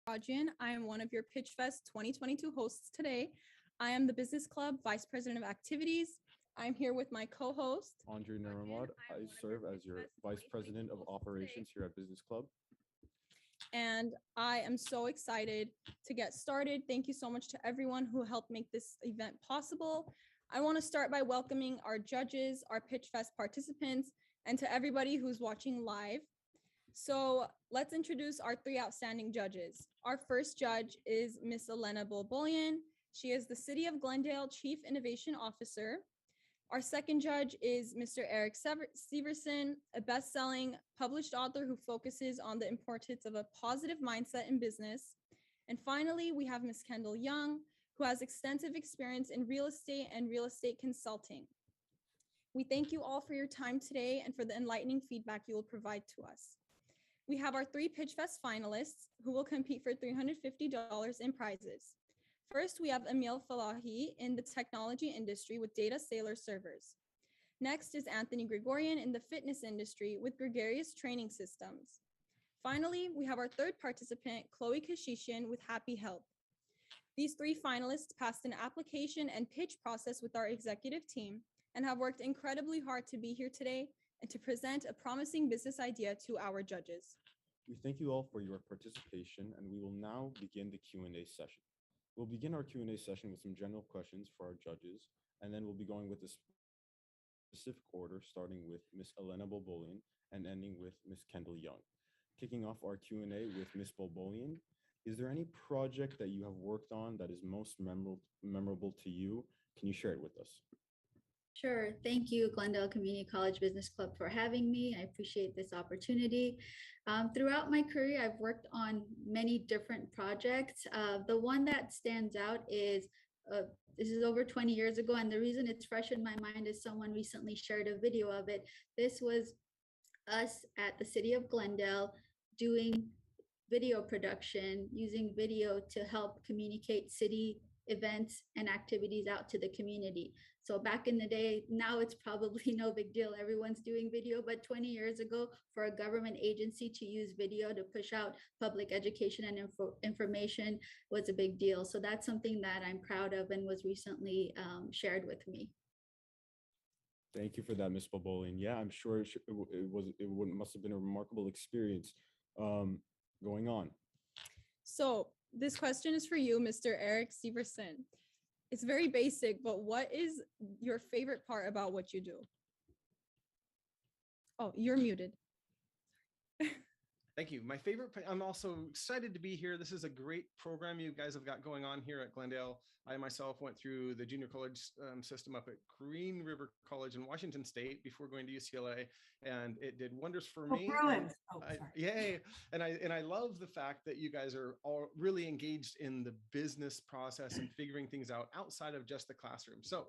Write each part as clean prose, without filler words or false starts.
Rajan. I am one of your Pitchfest 2022 hosts today. I am the Business Club Vice President of Activities. I'm here with my co-host, Andre Naramad. I serve as your Vice President of Operations here at Business Club. And I am so excited to get started. Thank you so much to everyone who helped make this event possible. I want to start by welcoming our judges, our Pitchfest participants, and to everybody who's watching live. So let's introduce our three outstanding judges. Our first judge is Miss Elena Bolbolian. She is the City of Glendale Chief Innovation Officer. Our second judge is Mr. Eric Severson, a best-selling published author who focuses on the importance of a positive mindset in business. And finally, we have Ms. Kendall Young, who has extensive experience in real estate and real estate consulting. We thank you all for your time today and for the enlightening feedback you will provide to us. We have our three Pitchfest finalists who will compete for $350 in prizes. First, we have Emil Falahi in the technology industry with Data Sailor servers. Next is Anthony Gregorian in the fitness industry with Gregarious Training Systems. Finally, we have our third participant, Chloe Kashishian with Happy Health. These three finalists passed an application and pitch process with our executive team and have worked incredibly hard to be here today and to present a promising business idea to our judges. We thank you all for your participation, and we will now begin the Q&A session. We'll begin our Q&A session with some general questions for our judges, and then we'll be going with a specific order, starting with Ms. Elena Bolbolian and ending with Ms. Kendall Young. Kicking off our Q&A with Ms. Bolbolian, is there any project that you have worked on that is most memorable to you? Can you share it with us? Sure. Thank you, Glendale Community College Business Club, for having me. I appreciate this opportunity. Throughout my career, I've worked on many different projects. The one that stands out is, this is over 20 years ago, and the reason it's fresh in my mind is someone recently shared a video of it. This was us at the City of Glendale doing video production, using video to help communicate city events and activities out to the community. So back in the day, now it's probably no big deal. Everyone's doing video, but 20 years ago, for a government agency to use video to push out public education and information was a big deal. So that's something that I'm proud of and was recently shared with me. Thank you for that, Ms. Bolbolian. Yeah, I'm sure it must have been a remarkable experience going on. So this question is for you, Mr. Eric Severson. It's very basic, but what is your favorite part about what you do? Oh, you're muted. Thank you. My favorite, I'm also excited to be here. This is a great program you guys have got going on here at Glendale. I myself went through the junior college system up at Green River College in Washington State before going to UCLA, and it did wonders for me. Yay. And I love the fact that you guys are all really engaged in the business process and figuring things out outside of just the classroom. So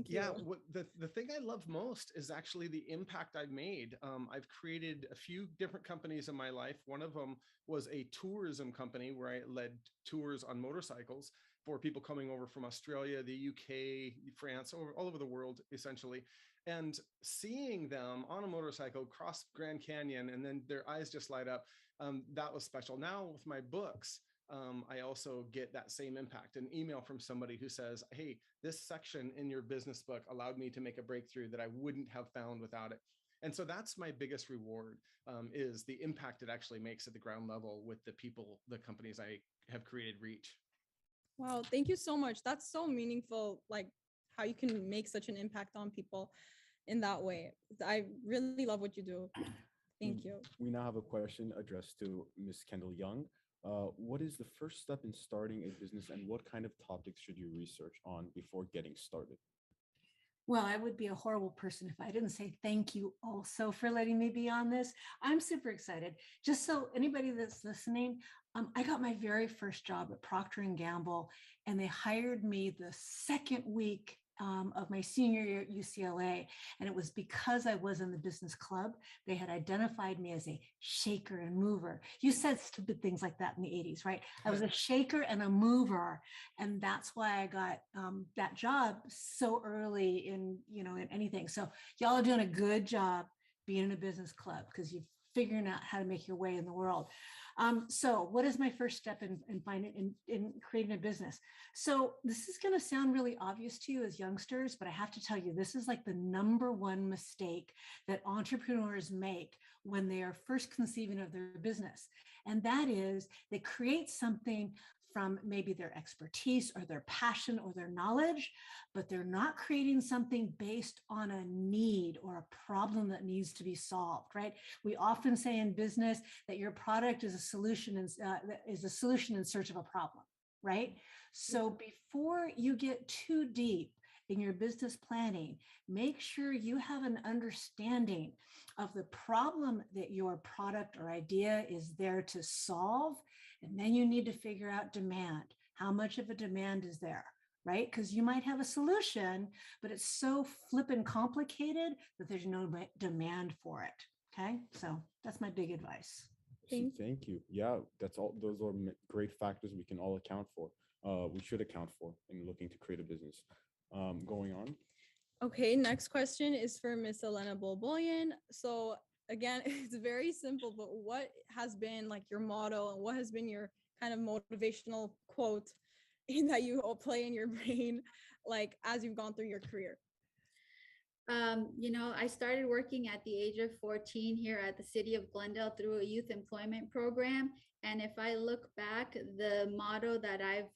yeah, the thing I love most is actually the impact I've made. I've created a few different companies in my life. One of them was a tourism company where I led tours on motorcycles for people coming over from Australia, the UK, France, all over the world, essentially. And seeing them on a motorcycle cross Grand Canyon and then their eyes just light up, that was special. Now with my books, I also get that same impact, an email from somebody who says, hey, this section in your business book allowed me to make a breakthrough that I wouldn't have found without it. And so that's my biggest reward, is the impact it actually makes at the ground level with the people, the companies I have created reach. Wow, thank you so much. That's so meaningful, like how you can make such an impact on people in that way. I really love what you do. Thank you. We now have a question addressed to Ms. Kendall Young. What is the first step in starting a business, and what kind of topics should you research on before getting started? Well, I would be a horrible person if I didn't say thank you also for letting me be on this. I'm super excited. Just so anybody that's listening, I got my very first job at Procter & Gamble, and they hired me the second week of my senior year at UCLA. And it was because I was in the business club. They had identified me as a shaker and mover. You said stupid things like that in the 80s, right? I was a shaker and a mover. And that's why I got that job so early in anything. So y'all are doing a good job being in a business club because you're figuring out how to make your way in the world. So what is my first step in finding in creating a business? So this is going to sound really obvious to you as youngsters, but I have to tell you, this is like the number one mistake that entrepreneurs make when they are first conceiving of their business. And that is they create something from maybe their expertise or their passion or their knowledge, but they're not creating something based on a need or a problem that needs to be solved, right? We often say in business that your product is a solution in search of a problem, right? So before you get too deep in your business planning, make sure you have an understanding of the problem that your product or idea is there to solve. And then you need to figure out demand. How much of a demand is there, right? Because you might have a solution, but it's so flippin' complicated that there's no demand for it. Okay, so that's my big advice. Thank you. Yeah, that's all. Those are great factors we can all account for. We should account for in looking to create a business. Going on. Okay, next question is for Miss Elena Bolboyan. So again, it's very simple, but what has been like your motto and what has been your kind of motivational quote that you all play in your brain, like as you've gone through your career? I started working at the age of 14 here at the city of Glendale through a youth employment program. And if I look back, the motto that I've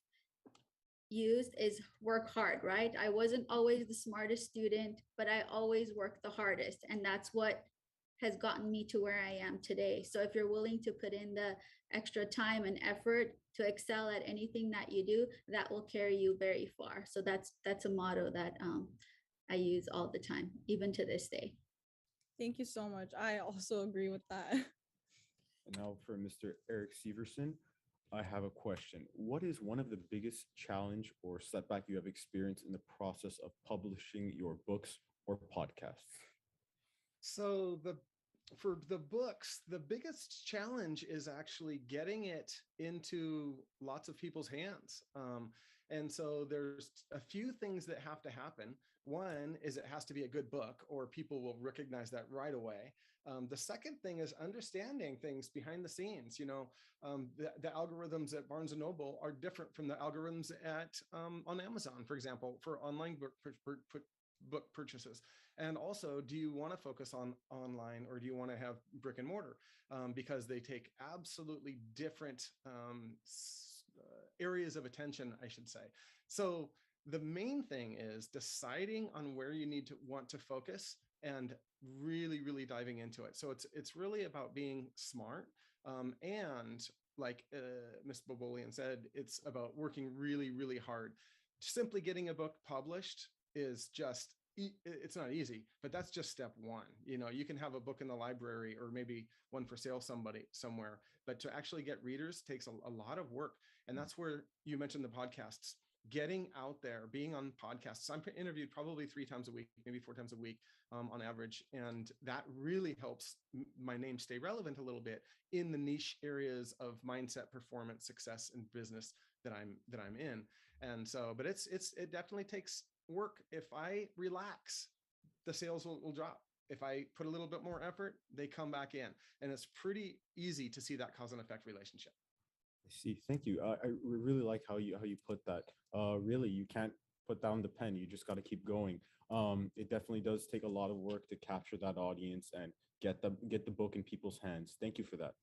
used is work hard, right? I wasn't always the smartest student, but I always worked the hardest. And that's what has gotten me to where I am today. So if you're willing to put in the extra time and effort to excel at anything that you do, that will carry you very far. So that's a motto that I use all the time, even to this day. Thank you so much. I also agree with that. And now for Mr. Eric Severson, I have a question. What is one of the biggest challenge or setback you have experienced in the process of publishing your books or podcasts? So for the books, the biggest challenge is actually getting it into lots of people's hands. And so there's a few things that have to happen. One is it has to be a good book, or people will recognize that right away. The second thing is understanding things behind the scenes. The algorithms at Barnes & Noble are different from the algorithms on Amazon, for example, for online book purchases. And also, do you want to focus on online or do you want to have brick and mortar? Because they take absolutely different areas of attention, I should say. So the main thing is deciding on where you want to focus and really, really diving into it. So it's really about being smart. And like Ms. Bobolian said, it's about working really, really hard. Simply getting a book published is it's not easy, but that's just step one. You can have a book in the library or maybe one for sale somewhere, but to actually get readers takes a lot of work. And that's where you mentioned the podcasts. Getting out there, being on podcasts. I'm interviewed probably 3 times a week, maybe 4 times a week on average. And that really helps my name stay relevant a little bit in the niche areas of mindset, performance, success, and business that I'm in. And so, but it definitely takes work. If I relax, the sales will drop. If I put a little bit more effort, they come back in. And it's pretty easy to see that cause and effect relationship. I see. Thank you. I really like how you put that. Really, you can't put down the pen. You just got to keep going. It definitely does take a lot of work to capture that audience and get the book in people's hands. Thank you for that.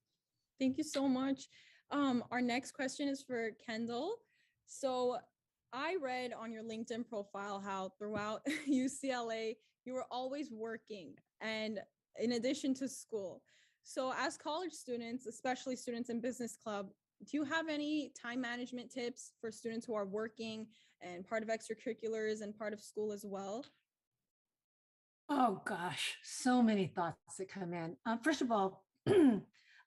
Thank you so much. Our next question is for Kendall. So I read on your LinkedIn profile how throughout UCLA, you were always working and in addition to school. So as college students, especially students in business club, do you have any time management tips for students who are working and part of extracurriculars and part of school as well? Oh gosh, so many thoughts that come in. First of all,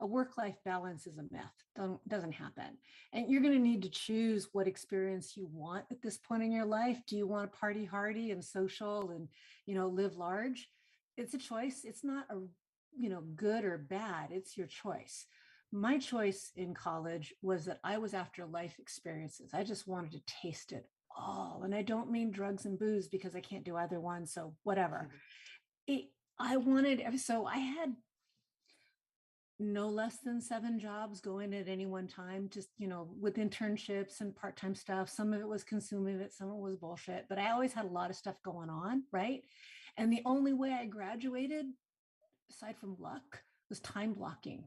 a work-life balance is a myth. Doesn't happen. And you're going to need to choose what experience you want at this point in your life. Do you want to party hardy and social and, live large? It's a choice. It's not a, good or bad. It's your choice. My choice in college was that I was after life experiences. I just wanted to taste it all. And I don't mean drugs and booze because I can't do either one. So whatever. I had no less than 7 jobs going at any one time, just, with internships and part-time stuff. Some of it was consuming it, some of it was bullshit, but I always had a lot of stuff going on, right? And the only way I graduated, aside from luck, was time blocking.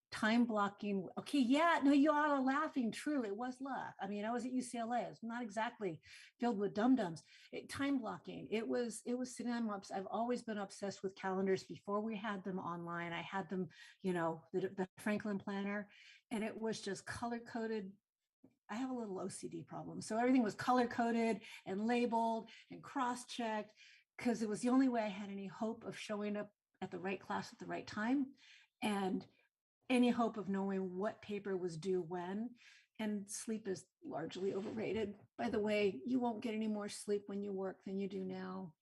Time blocking. Okay, yeah, no, you all are laughing. True, it was luck. I mean, I was at UCLA. It's not exactly filled with dum-dums. Time blocking. It was sitting on ups. I've always been obsessed with calendars before we had them online. I had them, the Franklin planner, and it was just color coded. I have a little OCD problem. So everything was color coded and labeled and cross-checked because it was the only way I had any hope of showing up at the right class at the right time. And any hope of knowing what paper was due when. And sleep is largely overrated. By the way, you won't get any more sleep when you work than you do now.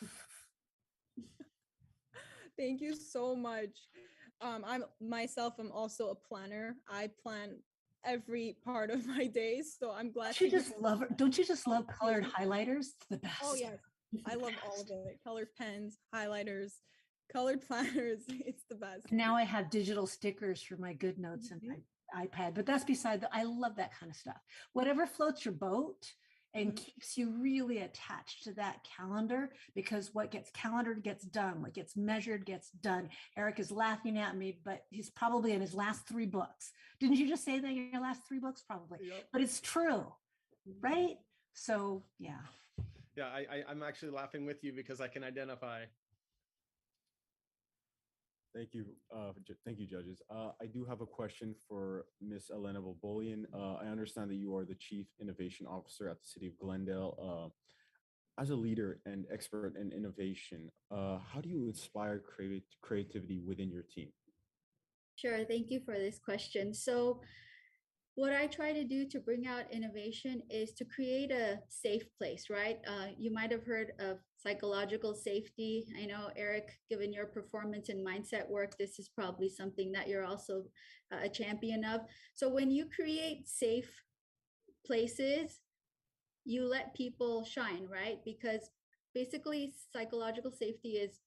Sorry. Thank you so much. I'm also a planner. I plan every part of my days, so I'm glad. Don't you just love colored highlighters? It's the best. Oh yes, I love all of it. Colored pens, highlighters, colored planners. It's the best. Now I have digital stickers for my good notes and my iPad, but that's I love that kind of stuff. Whatever floats your boat and keeps you really attached to that calendar, because what gets calendared gets done, what gets measured gets done. Eric is laughing at me, but he's probably in his last 3 books. Didn't you just say that in your last 3 books? Probably. Yep. But it's true, right? So yeah. Yeah, I'm actually laughing with you because I can identify. Thank you. Thank you, judges. I do have a question for Ms. Elena Bobolian. I understand that you are the Chief Innovation Officer at the City of Glendale. As a leader and expert in innovation, how do you inspire creativity within your team? Sure. Thank you for this question. So what I try to do to bring out innovation is to create a safe place, right? You might have heard of psychological safety. I know, Eric, given your performance and mindset work, this is probably something that you're also a champion of. So when you create safe places, you let people shine, right? Because basically psychological safety is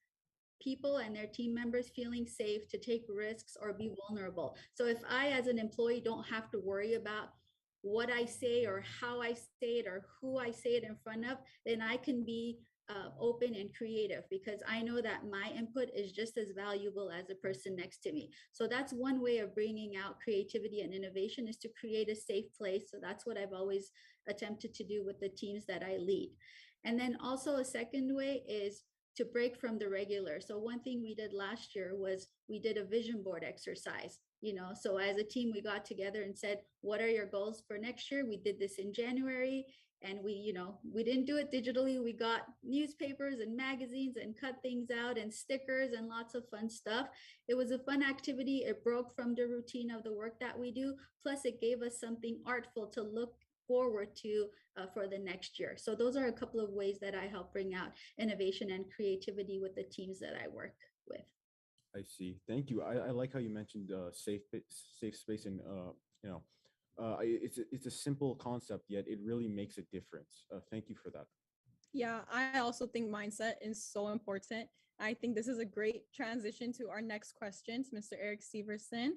people and their team members feeling safe to take risks or be vulnerable. So if I, as an employee, don't have to worry about what I say or how I say it or who I say it in front of, then I can be open and creative, because I know that my input is just as valuable as the person next to me. So that's one way of bringing out creativity and innovation, is to create a safe place. So that's what I've always attempted to do with the teams that I lead. And then also a second way is to break from the regular. So one thing we did last year was we did a vision board exercise. So as a team, we got together and said, what are your goals for next year? We did this in January, and we didn't do it digitally. We got newspapers and magazines and cut things out and stickers and lots of fun stuff. It was a fun activity. It broke from the routine of the work that we do. Plus it gave us something artful to look forward to for the next year. So those are a couple of ways that I help bring out innovation and creativity with the teams that I work with. I see. Thank you. I like how you mentioned safe space, and it's a simple concept, yet it really makes a difference. Thank you for that. Yeah, I also think mindset is so important. I think this is a great transition to our next question to Mr. Eric Severson.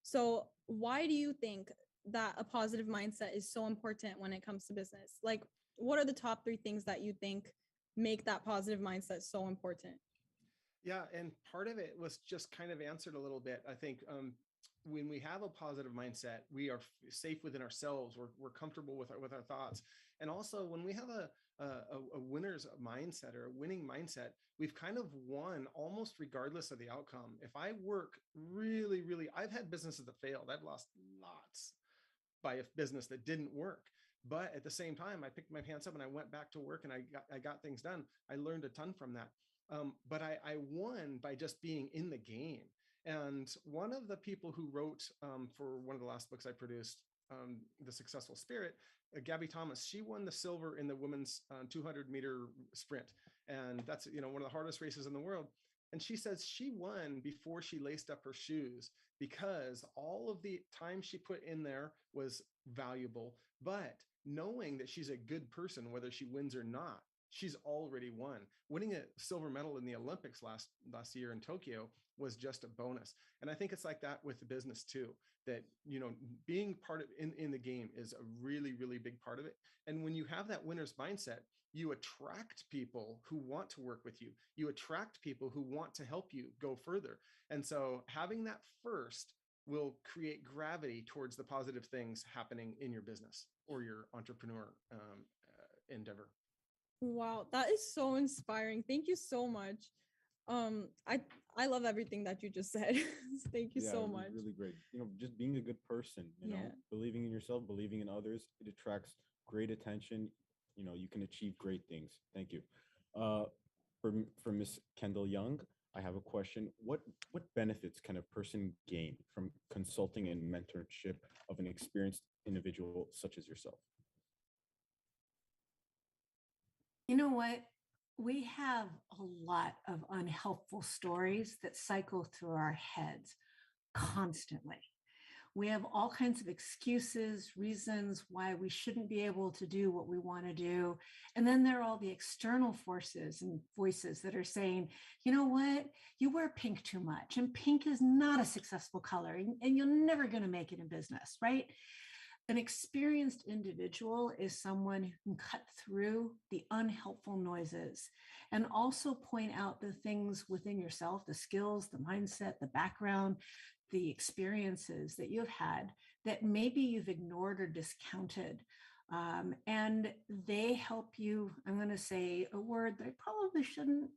So why do you think that a positive mindset is so important when it comes to business? Like, what are the top 3 things that you think make that positive mindset so important? Yeah, and part of it was just kind of answered a little bit. I think when we have a positive mindset, we are safe within ourselves. We're comfortable with our thoughts. And also when we have a winner's mindset or a winning mindset, we've kind of won almost regardless of the outcome. If I work really, really, I've had businesses that failed. I've lost lots by a business that didn't work. But at the same time, I picked my pants up and I went back to work and I got things done. I learned a ton from that. But I won by just being in the game. And one of the people who wrote for one of the last books I produced, The Successful Spirit, Gabby Thomas, she won the silver in the women's 200-meter sprint. And that's, one of the hardest races in the world. And she says she won before she laced up her shoes, because all of the time she put in there was valuable. But knowing that she's a good person, whether she wins or not, she's already won. Winning a silver medal in the Olympics last year in Tokyo was just a bonus. And I think it's like that with the business too, that, you know, being part of in the game is a really, really big part of it. And when you have that winner's mindset, you attract people who want to work with you. You attract people who want to help you go further. And so having that first will create gravity towards the positive things happening in your business or your entrepreneur endeavor. Wow, that is so inspiring. Thank you so much. I love everything that you just said. Thank you Yeah, so it was much. really great. You know, just being a good person, you know, Yeah. believing in yourself, believing in others, it attracts great attention. You know, you can achieve great things. Thank you. Uh, for Miss Kendall Young, I have a question. What benefits can a person gain from consulting and mentorship of an experienced individual such as yourself? You know what? We have a lot of unhelpful stories that cycle through our heads constantly. We have all kinds of excuses, reasons why we shouldn't be able to do what we want to do. And then there are all the external forces and voices that are saying, you know what, you wear pink too much, and pink is not a successful color, and you're never going to make it in business, right? An experienced individual is someone who can cut through the unhelpful noises and also point out the things within yourself, the skills, the mindset, the background, the experiences that you've had that maybe you've ignored or discounted. And they help you. I'm going to say a word that I probably shouldn't.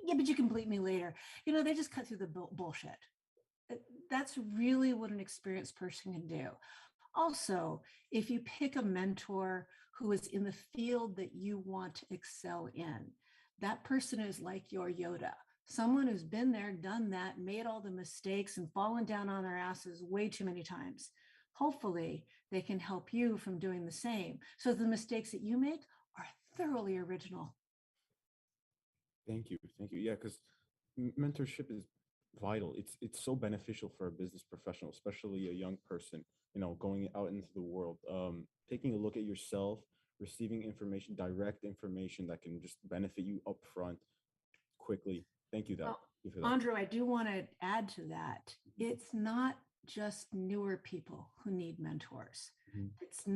Yeah, but you can bleep me later. You know, they just cut through the bullshit. That's really what an experienced person can do. Also, if you pick a mentor who is in the field that you want to excel in, that person is like your Yoda, someone who's been there, done that, made all the mistakes and fallen down on their asses way too many times. Hopefully, they can help you from doing the same. So the mistakes that you make are thoroughly original. Thank you. Thank you. Yeah, because mentorship is vital. It's so beneficial for a business professional, especially a young person, you know, going out into the world, taking a look at yourself, receiving information, direct information that can just benefit you up front quickly. Thank you, Well, thank you for that. Andrew, I do want to add to that. It's not just newer people who need mentors. Mhm. It's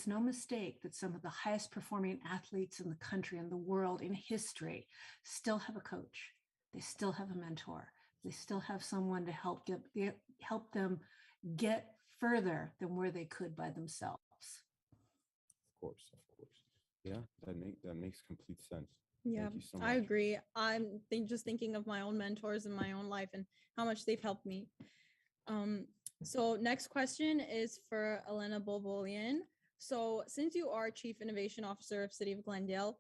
no mistake that some of the highest performing athletes in the country and the world in history still have a coach. They still have a mentor. They still have someone to help them get further than where they could by themselves. Of course, of course. Yeah, that makes complete sense. Yeah, Thank you so much. I agree. Just thinking of my own mentors in my own life and how much they've helped me. So next question is for Elena Bolbolian. So since you are Chief Innovation Officer of City of Glendale,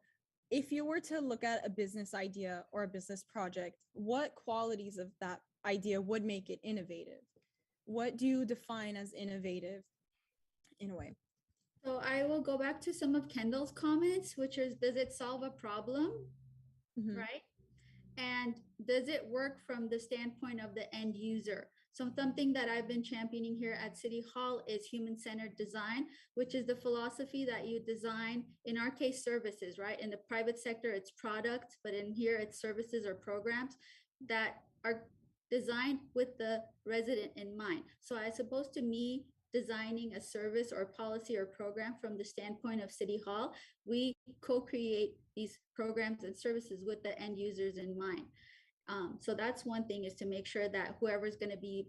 if you were to look at a business idea or a business project, what qualities of that idea would make it innovative? What do you define as innovative in a way? So I will go back to some of Kendall's comments, which is, does it solve a problem? Mhm. Right? And does it work from the standpoint of the end user? So something that I've been championing here at City Hall is human-centered design, which is the philosophy that you design, in our case, services, right? In the private sector, it's products, but in here, it's services or programs that are designed with the resident in mind. So as opposed to me designing a service or policy or program from the standpoint of City Hall, we co-create these programs and services with the end users in mind. So that's one thing, is to make sure that whoever's going to be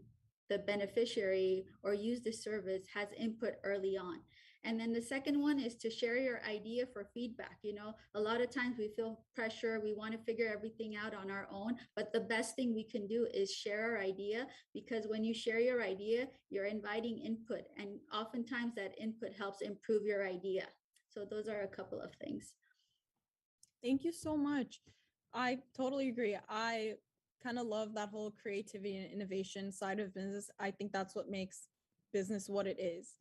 the beneficiary or use the service has input early on. And then the second one is to share your idea for feedback. You know, a lot of times we feel pressure, we want to figure everything out on our own, but the best thing we can do is share our idea, because when you share your idea, you're inviting input, and oftentimes that input helps improve your idea. So those are a couple of things. Thank you so much. I totally agree. I kind of love that whole creativity and innovation side of business. I think that's what makes business what it is.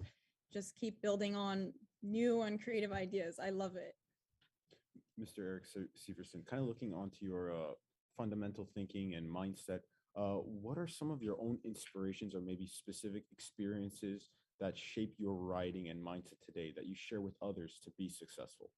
Just keep building on new and creative ideas. I love it. Mr. Eric Severson, kind of looking onto your fundamental thinking and mindset, what are some of your own inspirations or maybe specific experiences that shape your writing and mindset today that you share with others to be successful?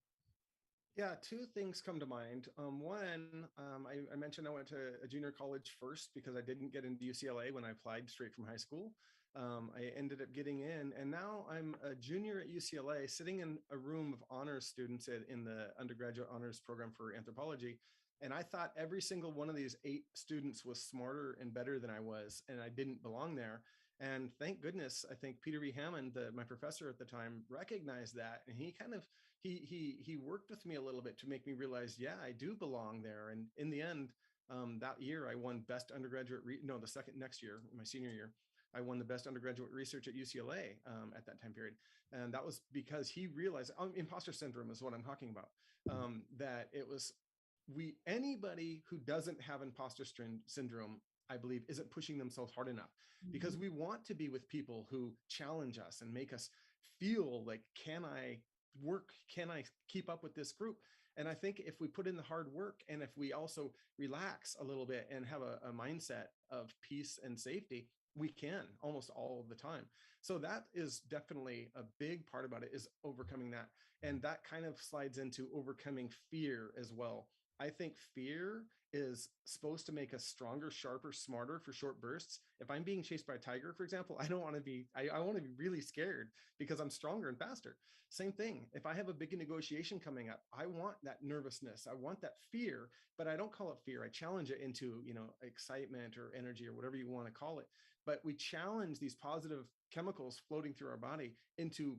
Yeah, two things come to mind. One, I mentioned I went to a junior college first because I didn't get into UCLA when I applied straight from high school. I ended up getting in, and now I'm a junior at UCLA, sitting in a room of honors students in the undergraduate honors program for anthropology. And I thought every single one of these 8 students was smarter and better than I was, and I didn't belong there. And thank goodness, I think Peter V. Hammond, my professor at the time, recognized that, and he kind of he worked with me a little bit to make me realize, yeah, I do belong there. And in the end, that year I won best undergraduate. The second next year, my senior year, I won the best undergraduate research at UCLA at that time period, and that was because he realized imposter syndrome is what I'm talking about. That it was we anybody who doesn't have imposter syndrome, I believe, isn't pushing themselves hard enough, because we want to be with people who challenge us and make us feel like, can I work? Can I keep up with this group? And I think if we put in the hard work, and if we also relax a little bit and have a mindset of peace and safety, we can almost all the time. So that is definitely a big part about it, is overcoming that. And that kind of slides into overcoming fear as well. I think fear is supposed to make us stronger, sharper, smarter for short bursts. If I'm being chased by a tiger, for example, I don't want to be, I want to be really scared because I'm stronger and faster. Same thing. If I have a big negotiation coming up, I want that nervousness. I want that fear, but I don't call it fear. I challenge it into, excitement or energy or whatever you want to call it. But we challenge these positive chemicals floating through our body into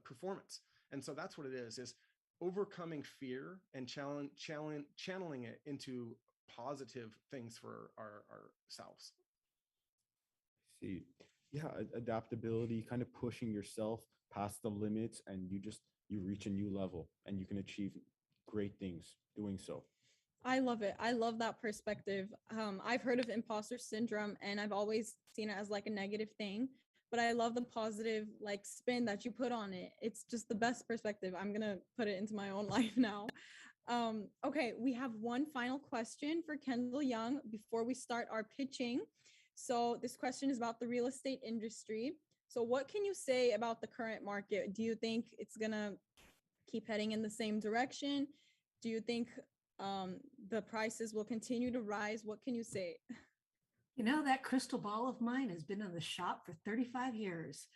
performance. And so that's what it is overcoming fear and channeling it into positive things for ourselves. See, yeah, adaptability, kind of pushing yourself past the limits, and you reach a new level, and you can achieve great things doing so. I love it. I love that perspective. I've heard of imposter syndrome and I've always seen it as like a negative thing, but I love the positive like spin that you put on it. It's just the best perspective. I'm going to put it into my own life now. Okay, we have one final question for Kendall Young before we start our pitching. So this question is about the real estate industry. So what can you say about the current market? Do you think it's going to keep heading in the same direction? Do you think the prices will continue to rise? What can you say? That crystal ball of mine has been in the shop for 35 years.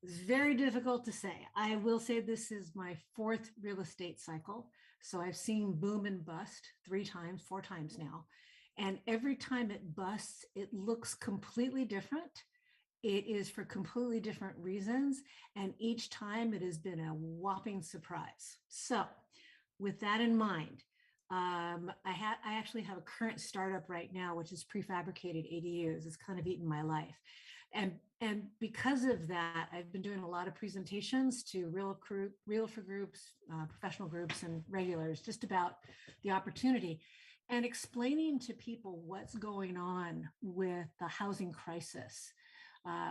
It's very difficult to say. I will say this is my 4th real estate cycle. So I've seen boom and bust 3 times, 4 times now. And every time it busts, it looks completely different. It is for completely different reasons. And each time it has been a whopping surprise. So with that in mind, I actually have a current startup right now, which is prefabricated ADUs. It's kind of eaten my life. And because of that, I've been doing a lot of presentations to realtor groups, professional groups, and regulars just about the opportunity, and explaining to people what's going on with the housing crisis,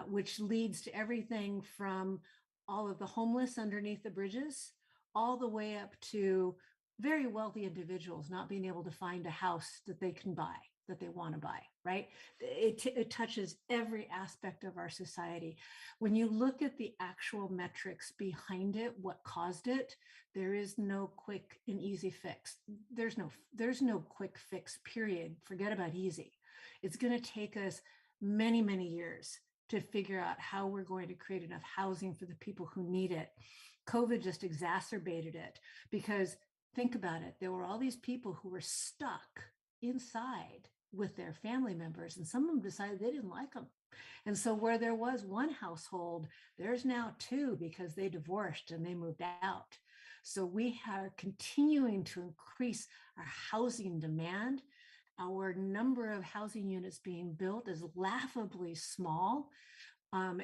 which leads to everything from all of the homeless underneath the bridges, all the way up to very wealthy individuals not being able to find a house that they can buy, that they want to buy, right? It touches every aspect of our society. When you look at the actual metrics behind it, what caused it, there is no quick and easy fix. There's no quick fix, period. Forget about easy. It's going to take us many, many years to figure out how we're going to create enough housing for the people who need it. COVID just exacerbated it because think about it. There were all these people who were stuck inside with their family members, and some of them decided they didn't like them. And so where there was one household, there's now 2 because they divorced and they moved out. So we are continuing to increase our housing demand. Our number of housing units being built is laughably small.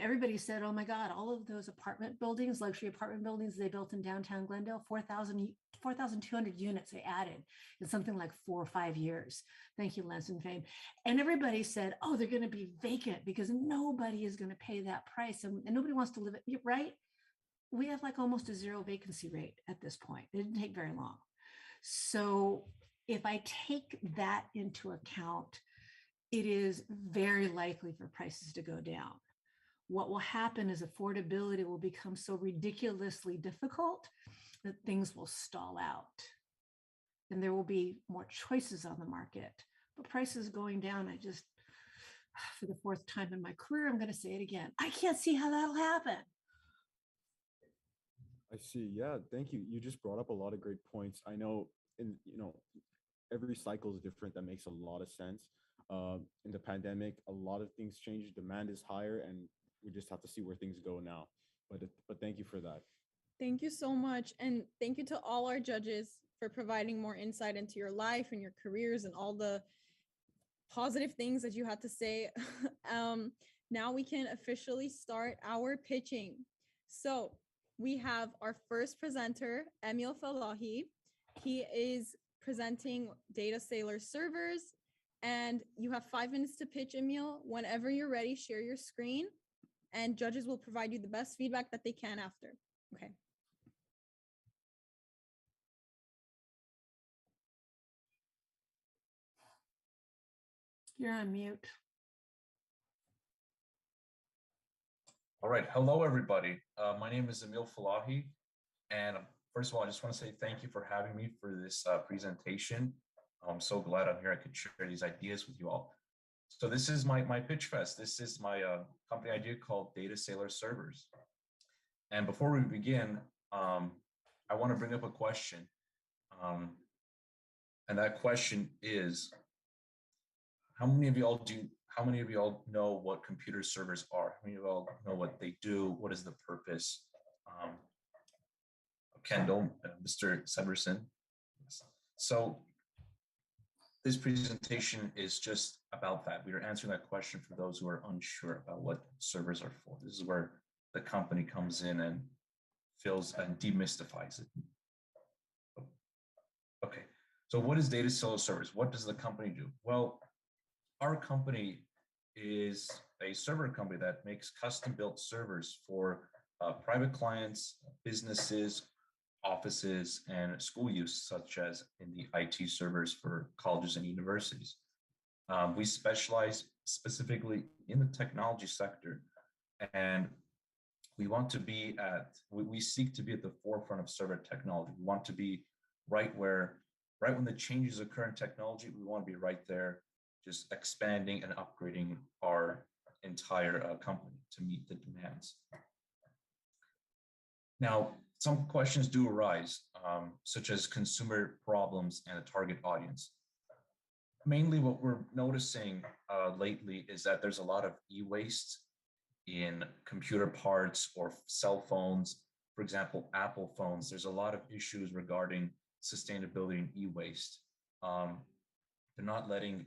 Everybody said, oh my God, all of those apartment buildings, luxury apartment buildings they built in downtown Glendale, 4,200 units they added in something like 4 or 5 years. Thank you, Lance and Fame. And everybody said, oh, they're going to be vacant because nobody is going to pay that price. And nobody wants to live it, right? We have like almost a 0 vacancy rate at this point. It didn't take very long. So if I take that into account, it is very likely for prices to go down. What will happen is affordability will become so ridiculously difficult that things will stall out. and there will be more choices on the market. But prices going down, I just, for the fourth time in my career, I'm going to say it again. I can't see how that'll happen. I see. Yeah, thank you. You just brought up a lot of great points. I know, every cycle is different. That makes a lot of sense. In the pandemic, a lot of things changed. Demand is higher, and we just have to see where things go now. But thank you for that. Thank you so much. And thank you to all our judges for providing more insight into your life and your careers and all the positive things that you had to say. Now we can officially start our pitching. So we have our first presenter, Emil Falahi. He is presenting Data Sailor servers, and you have 5 minutes to pitch, Emil. Whenever you're ready, share your screen, and judges will provide you the best feedback that they can after. Okay. You're on mute. All right. Hello, everybody. My name is Emil Falahi. And first of all, I just want to say thank you for having me for this presentation. I'm so glad I'm here. I could share these ideas with you all. So this is my Pitchfest. This is my company idea called Data Sailor Servers. And before we begin, I want to bring up a question. And that question is, how many of y'all know what computer servers are? How many of y'all know what they do? What is the purpose? Kendall, Mr. Severson. So this presentation is just about that. We are answering that question for those who are unsure about what servers are for. This is where the company comes in and fills and demystifies it. Okay, so what is Data Sailor Servers? What does the company do? Well, our company is a server company that makes custom-built servers for private clients, businesses, offices, and school use, such as in the IT servers for colleges and universities. We specialize specifically in the technology sector, and we seek to be at the forefront of server technology. We want to be right when the changes occur in technology, we want to be right there, just expanding and upgrading our entire company to meet the demands. Now, some questions do arise, such as consumer problems and a target audience. Mainly what we're noticing lately is that there's a lot of e-waste in computer parts or cell phones. For example, Apple phones, there's a lot of issues regarding sustainability and e-waste. They're not letting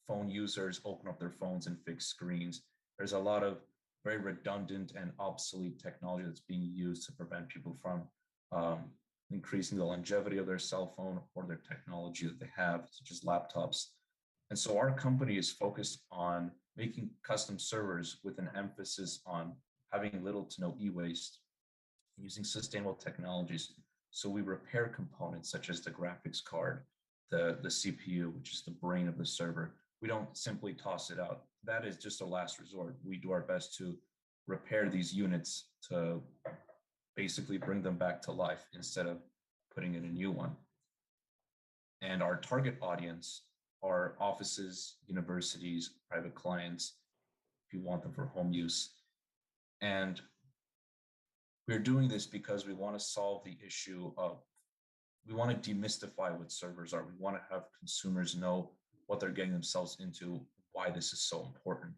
phone users open up their phones and fix screens. There's a lot of very redundant and obsolete technology that's being used to prevent people from increasing the longevity of their cell phone or their technology that they have, such as laptops. And so our company is focused on making custom servers with an emphasis on having little to no e-waste, using sustainable technologies. So we repair components such as the graphics card, the CPU, which is the brain of the server. We don't simply toss it out. That is just a last resort. We do our best to repair these units to basically bring them back to life instead of putting in a new one. And our target audience are offices, universities, private clients, if you want them for home use. And we're doing this because we want to solve the issue of, we want to demystify what servers are. We want to have consumers know what they're getting themselves into, why this is so important.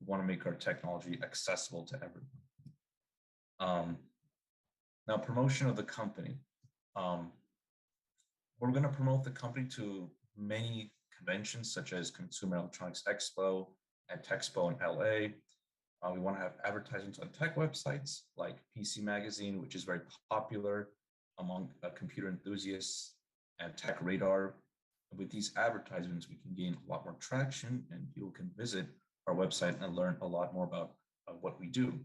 We want to make our technology accessible to everyone. Now, promotion of the company. We're going to promote the company to many conventions, such as Consumer Electronics Expo and Techspo in LA. We want to have advertisements on tech websites like PC Magazine, which is very popular among computer enthusiasts, and Tech Radar. With these advertisements, we can gain a lot more traction, and people can visit our website and learn a lot more about what we do.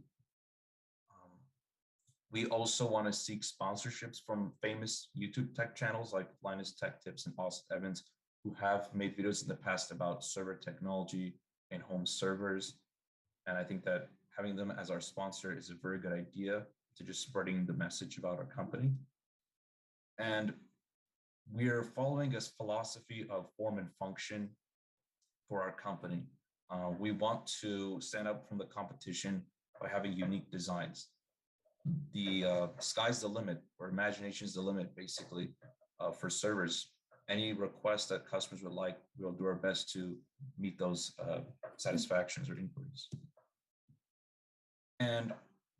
We also want to seek sponsorships from famous YouTube tech channels like Linus Tech Tips and Austin Evans, who have made videos in the past about server technology and home servers. And I think that having them as our sponsor is a very good idea to just spreading the message about our company. And we're following a philosophy of form and function for our company. We want to stand out from the competition by having unique designs. The sky's the limit, or imagination is the limit, basically, for servers. Any request that customers would like, we'll do our best to meet those satisfactions or inquiries. And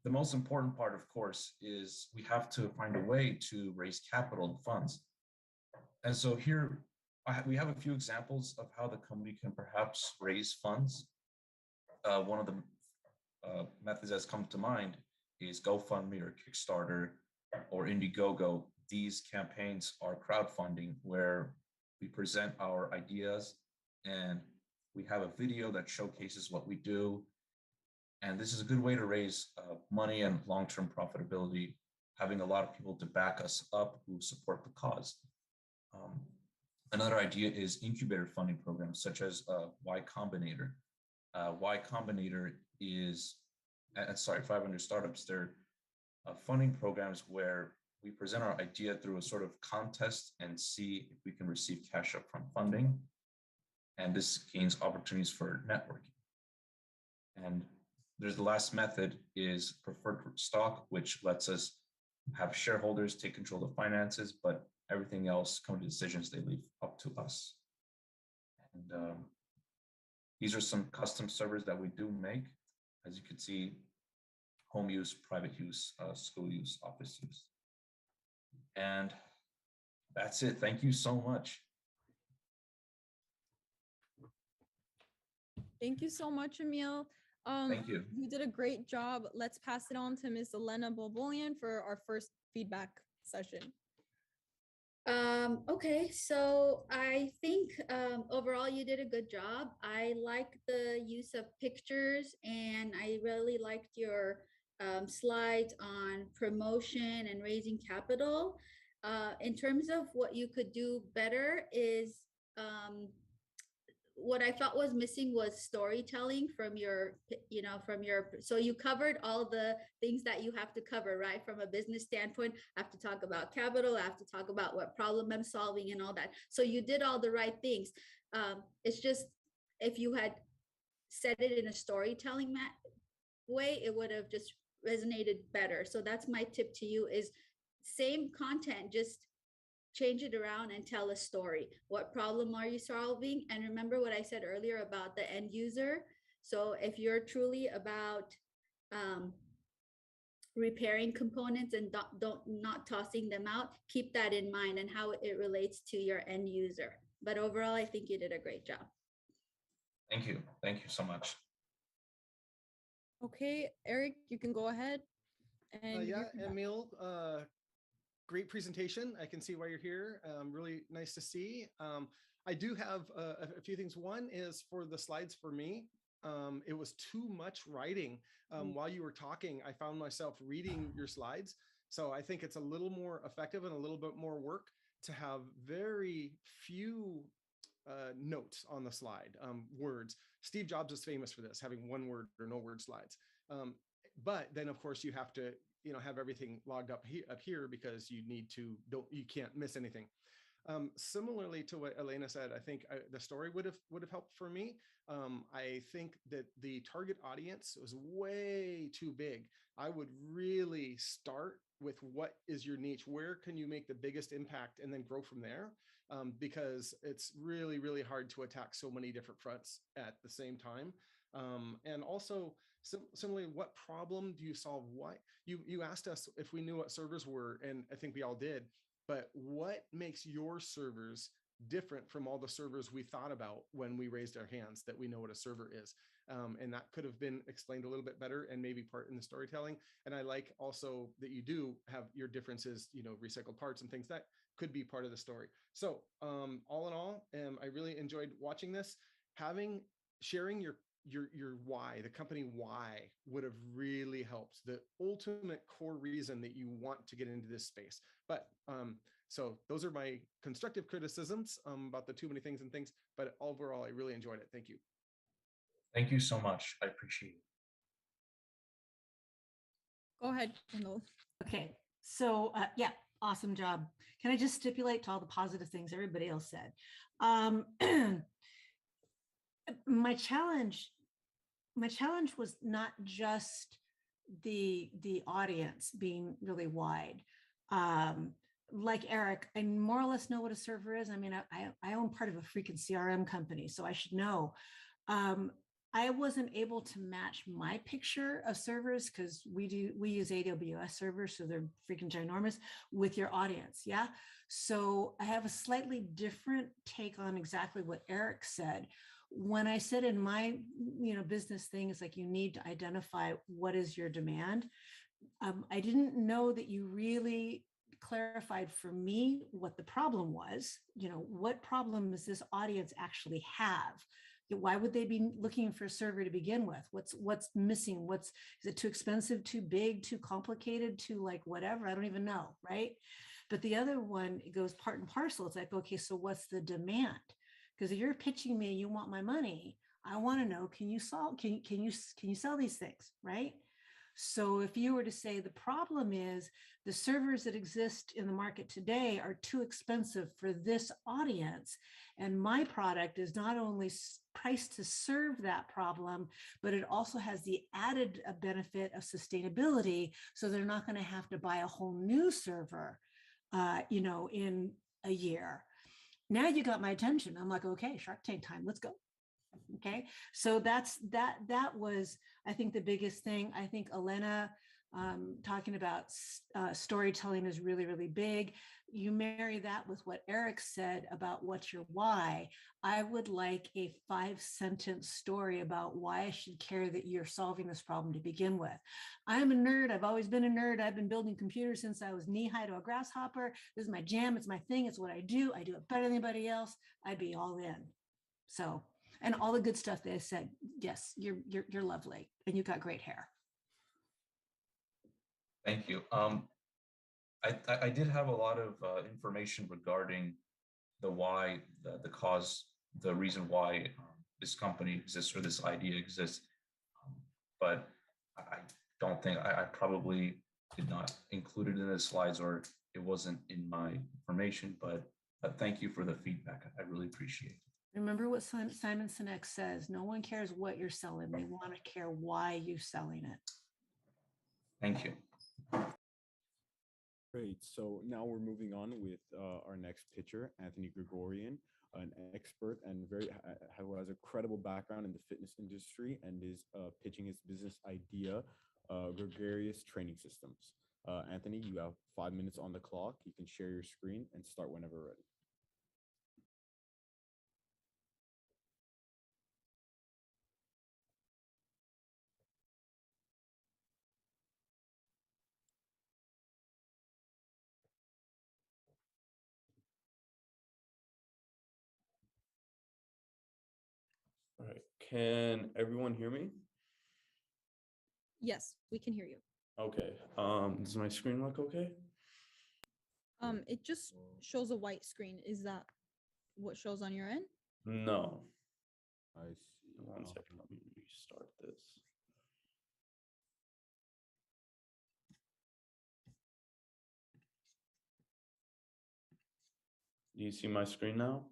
the most important part, of course, is we have to find a way to raise capital and funds. And so here, we have a few examples of how the company can perhaps raise funds. One of the methods that's come to mind is GoFundMe or Kickstarter or Indiegogo. These campaigns are crowdfunding where we present our ideas and we have a video that showcases what we do. And this is a good way to raise money and long-term profitability, having a lot of people to back us up who support the cause. Another idea is incubator funding programs such as Y Combinator. Y Combinator is, 500 Startups. They're funding programs where we present our idea through a sort of contest and see if we can receive cash upfront funding. And this gains opportunities for networking. And there's the last method is preferred stock, which lets us have shareholders take control of the finances, but everything else come to decisions they leave up to us. And these are some custom servers that we do make. As you can see, home use, private use, school use, office use. And that's it. Thank you so much. Thank you so much, Emil. Thank you. You did a great job. Let's pass it on to Ms. Elena Bolbolian for our first feedback session. Okay, so I think overall you did a good job. I like the use of pictures, and I really liked your slides on promotion and raising capital. In terms of what you could do better is what I felt was missing was storytelling from your, so you covered all the things that you have to cover, right? From a business standpoint, I have to talk about capital, I have to talk about what problem I'm solving and all that. So you did all the right things. It's just, if you had said it in a storytelling way, it would have just resonated better. So that's my tip to you is same content, just change it around and tell a story. What problem are you solving? And remember what I said earlier about the end user. So if you're truly about repairing components and not tossing them out, keep that in mind and how it relates to your end user. But overall, I think you did a great job. Thank you. Thank you so much. Okay, Eric, you can go ahead. And yeah, Emil, great presentation. I can see why you're here. Really nice to see. I do have a few things. One is for the slides for me. It was too much writing. While you were talking, I found myself reading your slides. So I think it's a little more effective and a little bit more work to have very few notes on the slide, words. Steve Jobs is famous for this, having one word or no word slides. But then of course you have to have everything logged up here because you need to, you can't miss anything. Similarly to what Elena said, I think the story would have helped for me. I think that the target audience was way too big. I would really start with what is your niche? Where can you make the biggest impact and then grow from there? Because it's really, really hard to attack so many different fronts at the same time. And also, similarly, what problem do you solve? Why you asked us if we knew what servers were, and I think we all did, but what makes your servers different from all the servers we thought about when we raised our hands that we know what a server is? And that could have been explained a little bit better and maybe part in the storytelling. And I like also that you do have your differences, recycled parts and things that could be part of the story. So all in all, I really enjoyed watching this. Sharing your why, the company why, would have really helped. The ultimate core reason that you want to get into this space. But so those are my constructive criticisms about the too many things and things. But overall, I really enjoyed it. Thank you. Thank you so much. I appreciate it. Go ahead, Kendall. Okay, so yeah, Awesome job. Can I just stipulate to all the positive things everybody else said? My challenge was not just the audience being really wide. Like Eric, I more or less know what a server is. I mean, I own part of a freaking CRM company, so I should know. I wasn't able to match my picture of servers because we use AWS servers, so they're freaking ginormous, with your audience. Yeah. So I have a slightly different take on exactly what Eric said. When I said in my business thing, it's like you need to identify what is your demand. I didn't know that you really clarified for me what the problem was. What problem does this audience actually have? Why would they be looking for a server to begin with? What's missing? Is it too expensive, too big, too complicated, too like whatever? I don't even know, right? But the other one, it goes part and parcel. It's like, okay, so what's the demand? Because if you're pitching me, you want my money. I want to know, can you sell these things, right? So if you were to say the problem is the servers that exist in the market today are too expensive for this audience, and my product is not only priced to serve that problem, but it also has the added benefit of sustainability, so they're not going to have to buy a whole new server, in a year. Now you got my attention. I'm like, okay, Shark Tank time, let's go. Okay, so that was, I think, the biggest thing. I think Elena talking about storytelling is really, really big. You marry that with what Eric said about what's your why. I would like a 5-sentence story about why I should care that you're solving this problem to begin with. I'm a nerd. I've always been a nerd. I've been building computers since I was knee-high to a grasshopper. This is my jam. It's my thing. It's what I do. I do it better than anybody else. I'd be all in. So, and all the good stuff they said. Yes, you're lovely, and you got great hair. Thank you. I did have a lot of information regarding the why, the cause, the reason why this company exists or this idea exists, but I don't think I probably did not include it in the slides, or it wasn't in my information. But thank you for the feedback. I really appreciate it. Remember what Simon Sinek says: no one cares what you're selling; they want to care why you're selling it. Thank you. Great. So now we're moving on with our next pitcher, Anthony Gregorian, an expert and who has a credible background in the fitness industry and is pitching his business idea, Gregarious Training Systems. Anthony, you have 5 minutes on the clock. You can share your screen and start whenever ready. All right. Can everyone hear me? Yes, we can hear you. Okay. Does my screen look okay? It just shows a white screen. Is that what shows on your end? No. I see. 1 second. Let me restart this. Do you see my screen now?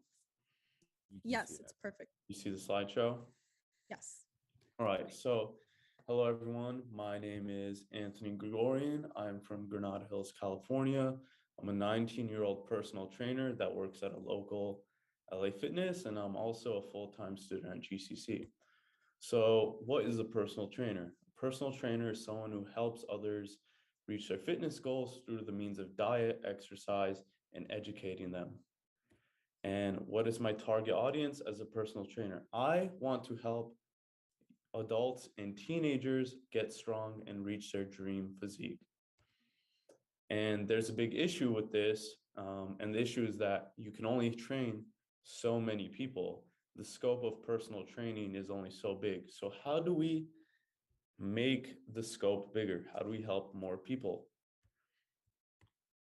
Yes, it's perfect. You see the slideshow? Yes. All right. So, hello, everyone. My name is Anthony Gregorian. I'm from Granada Hills, California. I'm a 19-year-old personal trainer that works at a local LA Fitness, and I'm also a full-time student at GCC. So, what is a personal trainer? A personal trainer is someone who helps others reach their fitness goals through the means of diet, exercise, and educating them. And what is my target audience as a personal trainer? I want to help adults and teenagers get strong and reach their dream physique. And there's a big issue with this. And the issue is that you can only train so many people. The scope of personal training is only so big. So how do we make the scope bigger? How do we help more people?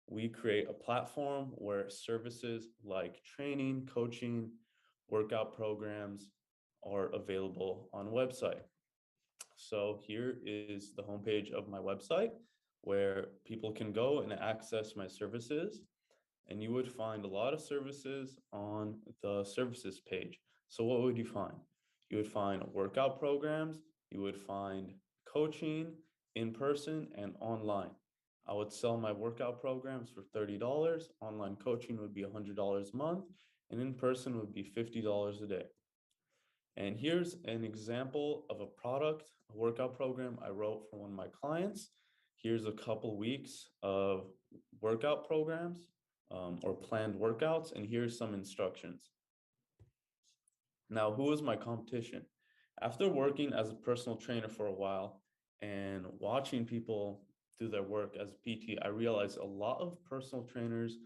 We create a platform where services like training, coaching, workout programs are available on a website. So here is the homepage of my website. where people can go and access my services. And you would find a lot of services on the services page. So what would you find? You would find workout programs, you would find coaching in person and online. I would sell my workout programs for $30. Online coaching would be $100 a month, and in person would be $50 a day. And here's an example of a product, a workout program I wrote for one of my clients. Here's a couple weeks of workout programs or planned workouts, and here's some instructions. Now, who is my competition? After working as a personal trainer for a while and watching people do their work as a PT, I realized a lot of personal trainers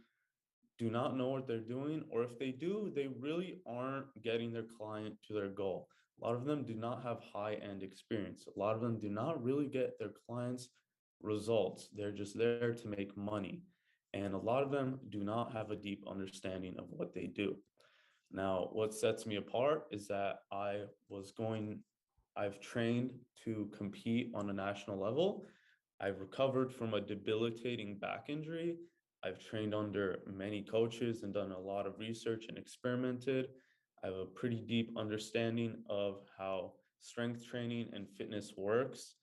do not know what they're doing, or if they do, they really aren't getting their client to their goal. A lot of them do not have high-end experience. A lot of them do not really get their clients results. They're just there to make money. And a lot of them do not have a deep understanding of what they do. Now, what sets me apart is that I've trained to compete on a national level. I've recovered from a debilitating back injury. I've trained under many coaches and done a lot of research and experimented. I have a pretty deep understanding of how strength training and fitness works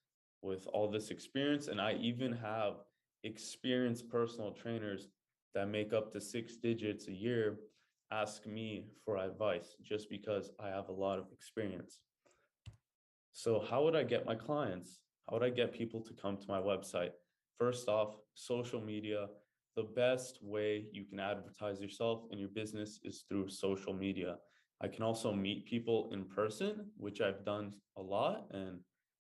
with all this experience. And I even have experienced personal trainers that make up to 6 digits a year ask me for advice just because I have a lot of experience. So how would I get my clients? How would I get people to come to my website? First off, social media. The best way you can advertise yourself and your business is through social media. I can also meet people in person, which I've done a lot, and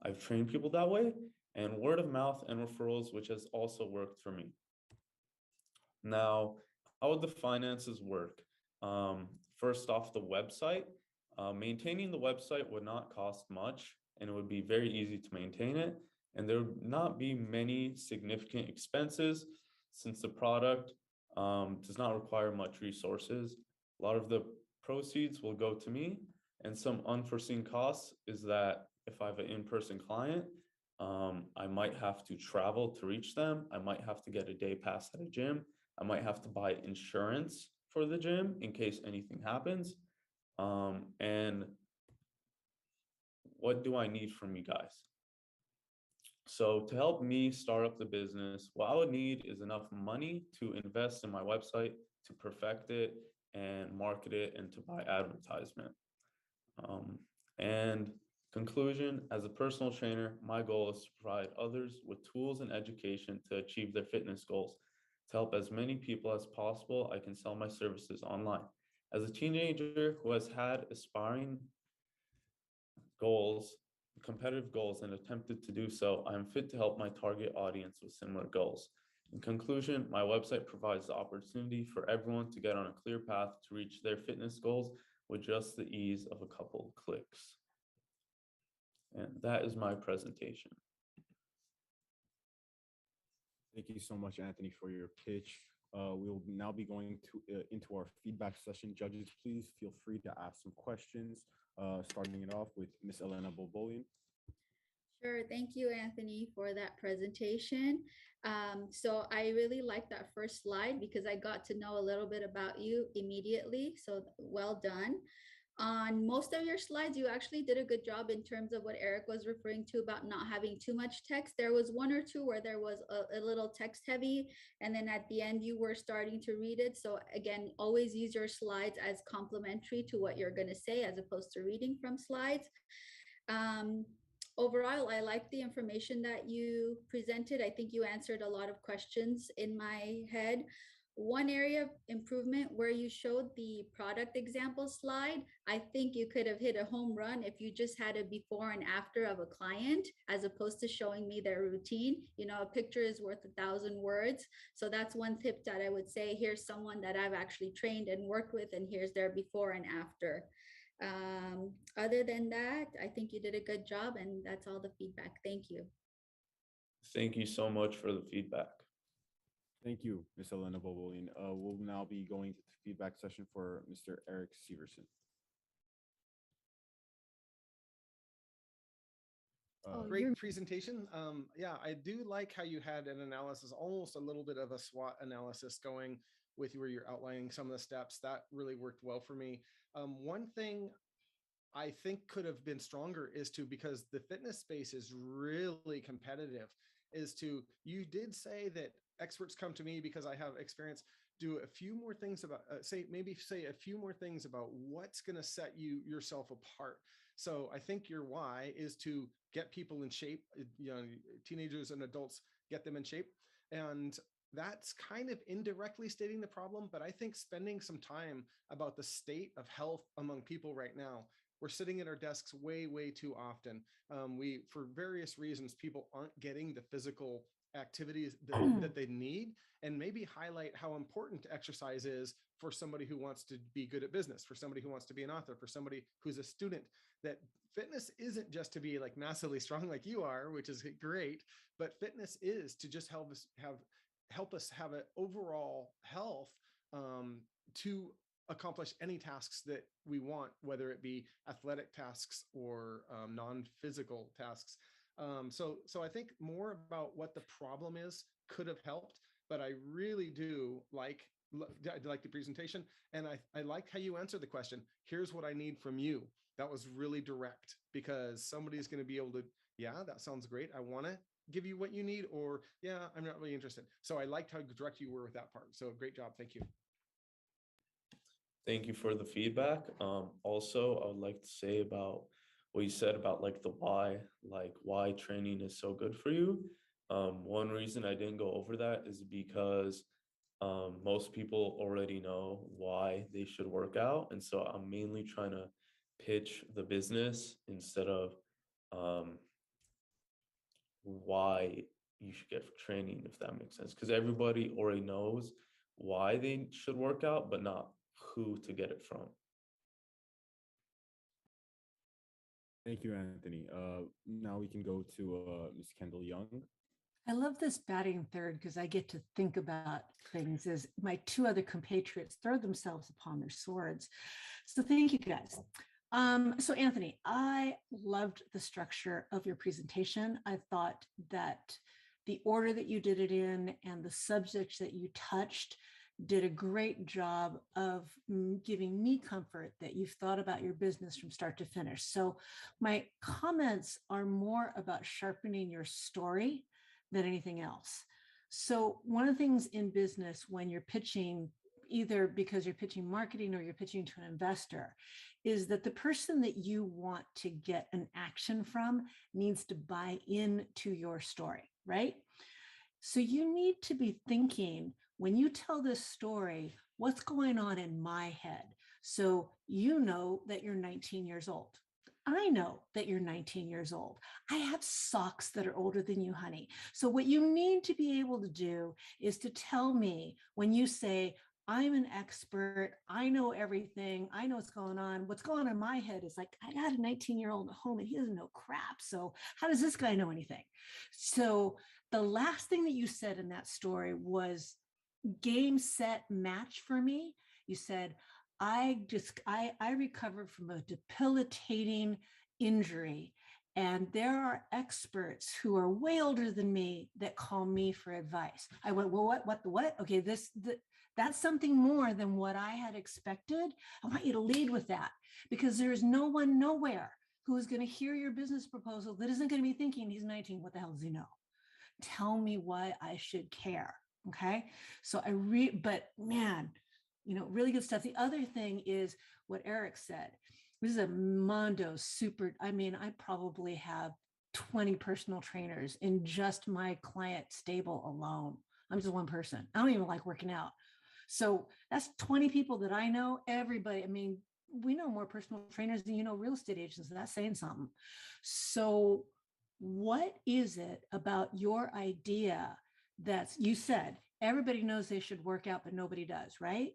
I've trained people that way, and word of mouth and referrals, which has also worked for me. Now, how would the finances work? First off, the website. Maintaining the website would not cost much, and it would be very easy to maintain it. And there would not be many significant expenses since the product does not require much resources. A lot of the proceeds will go to me, and some unforeseen costs is that if I have an in-person client, I might have to travel to reach them. I might have to get a day pass at a gym. I might have to buy insurance for the gym in case anything happens. And what do I need from you guys? So to help me start up the business, what I would need is enough money to invest in my website, to perfect it and market it, and to buy advertisement. And conclusion, as a personal trainer, my goal is to provide others with tools and education to achieve their fitness goals. To help as many people as possible, I can sell my services online. As a teenager who has had aspiring goals, competitive goals, and attempted to do so, I am fit to help my target audience with similar goals. In conclusion, my website provides the opportunity for everyone to get on a clear path to reach their fitness goals with just the ease of a couple clicks. And that is my presentation. Thank you so much, Anthony, for your pitch. We will now be going into our feedback session. Judges, please feel free to ask some questions, starting it off with Ms. Elena Bobolian. Sure. Thank you, Anthony, for that presentation. So I really like that first slide because I got to know a little bit about you immediately. So well done. On most of your slides, you actually did a good job in terms of what Eric was referring to about not having too much text. There was one or two where there was a little text heavy, and then at the end you were starting to read it. So again, always use your slides as complementary to what you're going to say as opposed to reading from slides. Overall, I like the information that you presented. I think you answered a lot of questions in my head. One area of improvement where you showed the product example slide, I think you could have hit a home run if you just had a before and after of a client, as opposed to showing me their routine. You know, a picture is worth 1,000 words. So that's one tip that I would say, here's someone that I've actually trained and worked with, and here's their before and after. Other than that, I think you did a good job, and that's all the feedback. Thank you. Thank you so much for the feedback. Thank you, Ms. Elena Bobolian. We'll now be going to the feedback session for Mr. Eric Severson. Oh, Great you're- presentation. Yeah, I do like how you had an analysis, almost a little bit of a SWOT analysis going with where you're outlining some of the steps. That really worked well for me. One thing I think could have been stronger is to, because the fitness space is really competitive, is to, you did say that experts come to me because I have experience. Do a few more things about, say a few more things about what's going to set yourself apart. So I think your why is to get people in shape, teenagers and adults, get them in shape. And that's kind of indirectly stating the problem, but I think spending some time about the state of health among people right now. We're sitting at our desks way, way too often. For various reasons, people aren't getting the physical activities that they need, and maybe highlight how important exercise is for somebody who wants to be good at business, for somebody who wants to be an author, for somebody who's a student, that fitness isn't just to be like massively strong like you are, which is great, but fitness is to just help us have an overall health to accomplish any tasks that we want, whether it be athletic tasks or non-physical tasks. So I think more about what the problem is could have helped, but I really do like the presentation, and I liked how you answered the question. Here's what I need from you. That was really direct, because somebody's going to be able to, yeah, that sounds great, I want to give you what you need, or yeah, I'm not really interested. So I liked how direct you were with that part. So great job. Thank you. Thank you for the feedback. Also, I would like to say about what you said about like the why, like why training is so good for you. One reason I didn't go over that is because most people already know why they should work out. And so I'm mainly trying to pitch the business instead of why you should get training, if that makes sense. Because everybody already knows why they should work out, but not who to get it from. Thank you, Anthony. Now we can go to Ms. Kendall Young. I love this batting third because I get to think about things as my two other compatriots throw themselves upon their swords. So thank you, guys. So Anthony, I loved the structure of your presentation. I thought that the order that you did it in and the subjects that you touched did a great job of giving me comfort that you've thought about your business from start to finish. So my comments are more about sharpening your story than anything else. So one of the things in business when you're pitching, either because you're pitching marketing or you're pitching to an investor, is that the person that you want to get an action from needs to buy into your story, right? So you need to be thinking, when you tell this story, what's going on in my head? So you know that you're 19 years old. I know that you're 19 years old. I have socks that are older than you, honey. So what you need to be able to do is to tell me when you say, I'm an expert, I know everything, I know what's going on. What's going on in my head is like, I got a 19-year-old at home and he doesn't know crap. So how does this guy know anything? So the last thing that you said in that story was game, set, match for me. You said, I recovered from a debilitating injury, and there are experts who are way older than me that call me for advice. I went, well, what? Okay, that's something more than what I had expected. I want you to lead with that, because there is no one nowhere who is going to hear your business proposal that isn't going to be thinking, he's 19, what the hell does he know? Tell me why I should care. Okay. So but man, really good stuff. The other thing is what Eric said. This is a Mondo super. I mean, I probably have 20 personal trainers in just my client stable alone. I'm just one person. I don't even like working out. So that's 20 people that I know. Everybody, I mean, we know more personal trainers than real estate agents. That's saying something. So what is it about your idea you said everybody knows they should work out, but nobody does, right?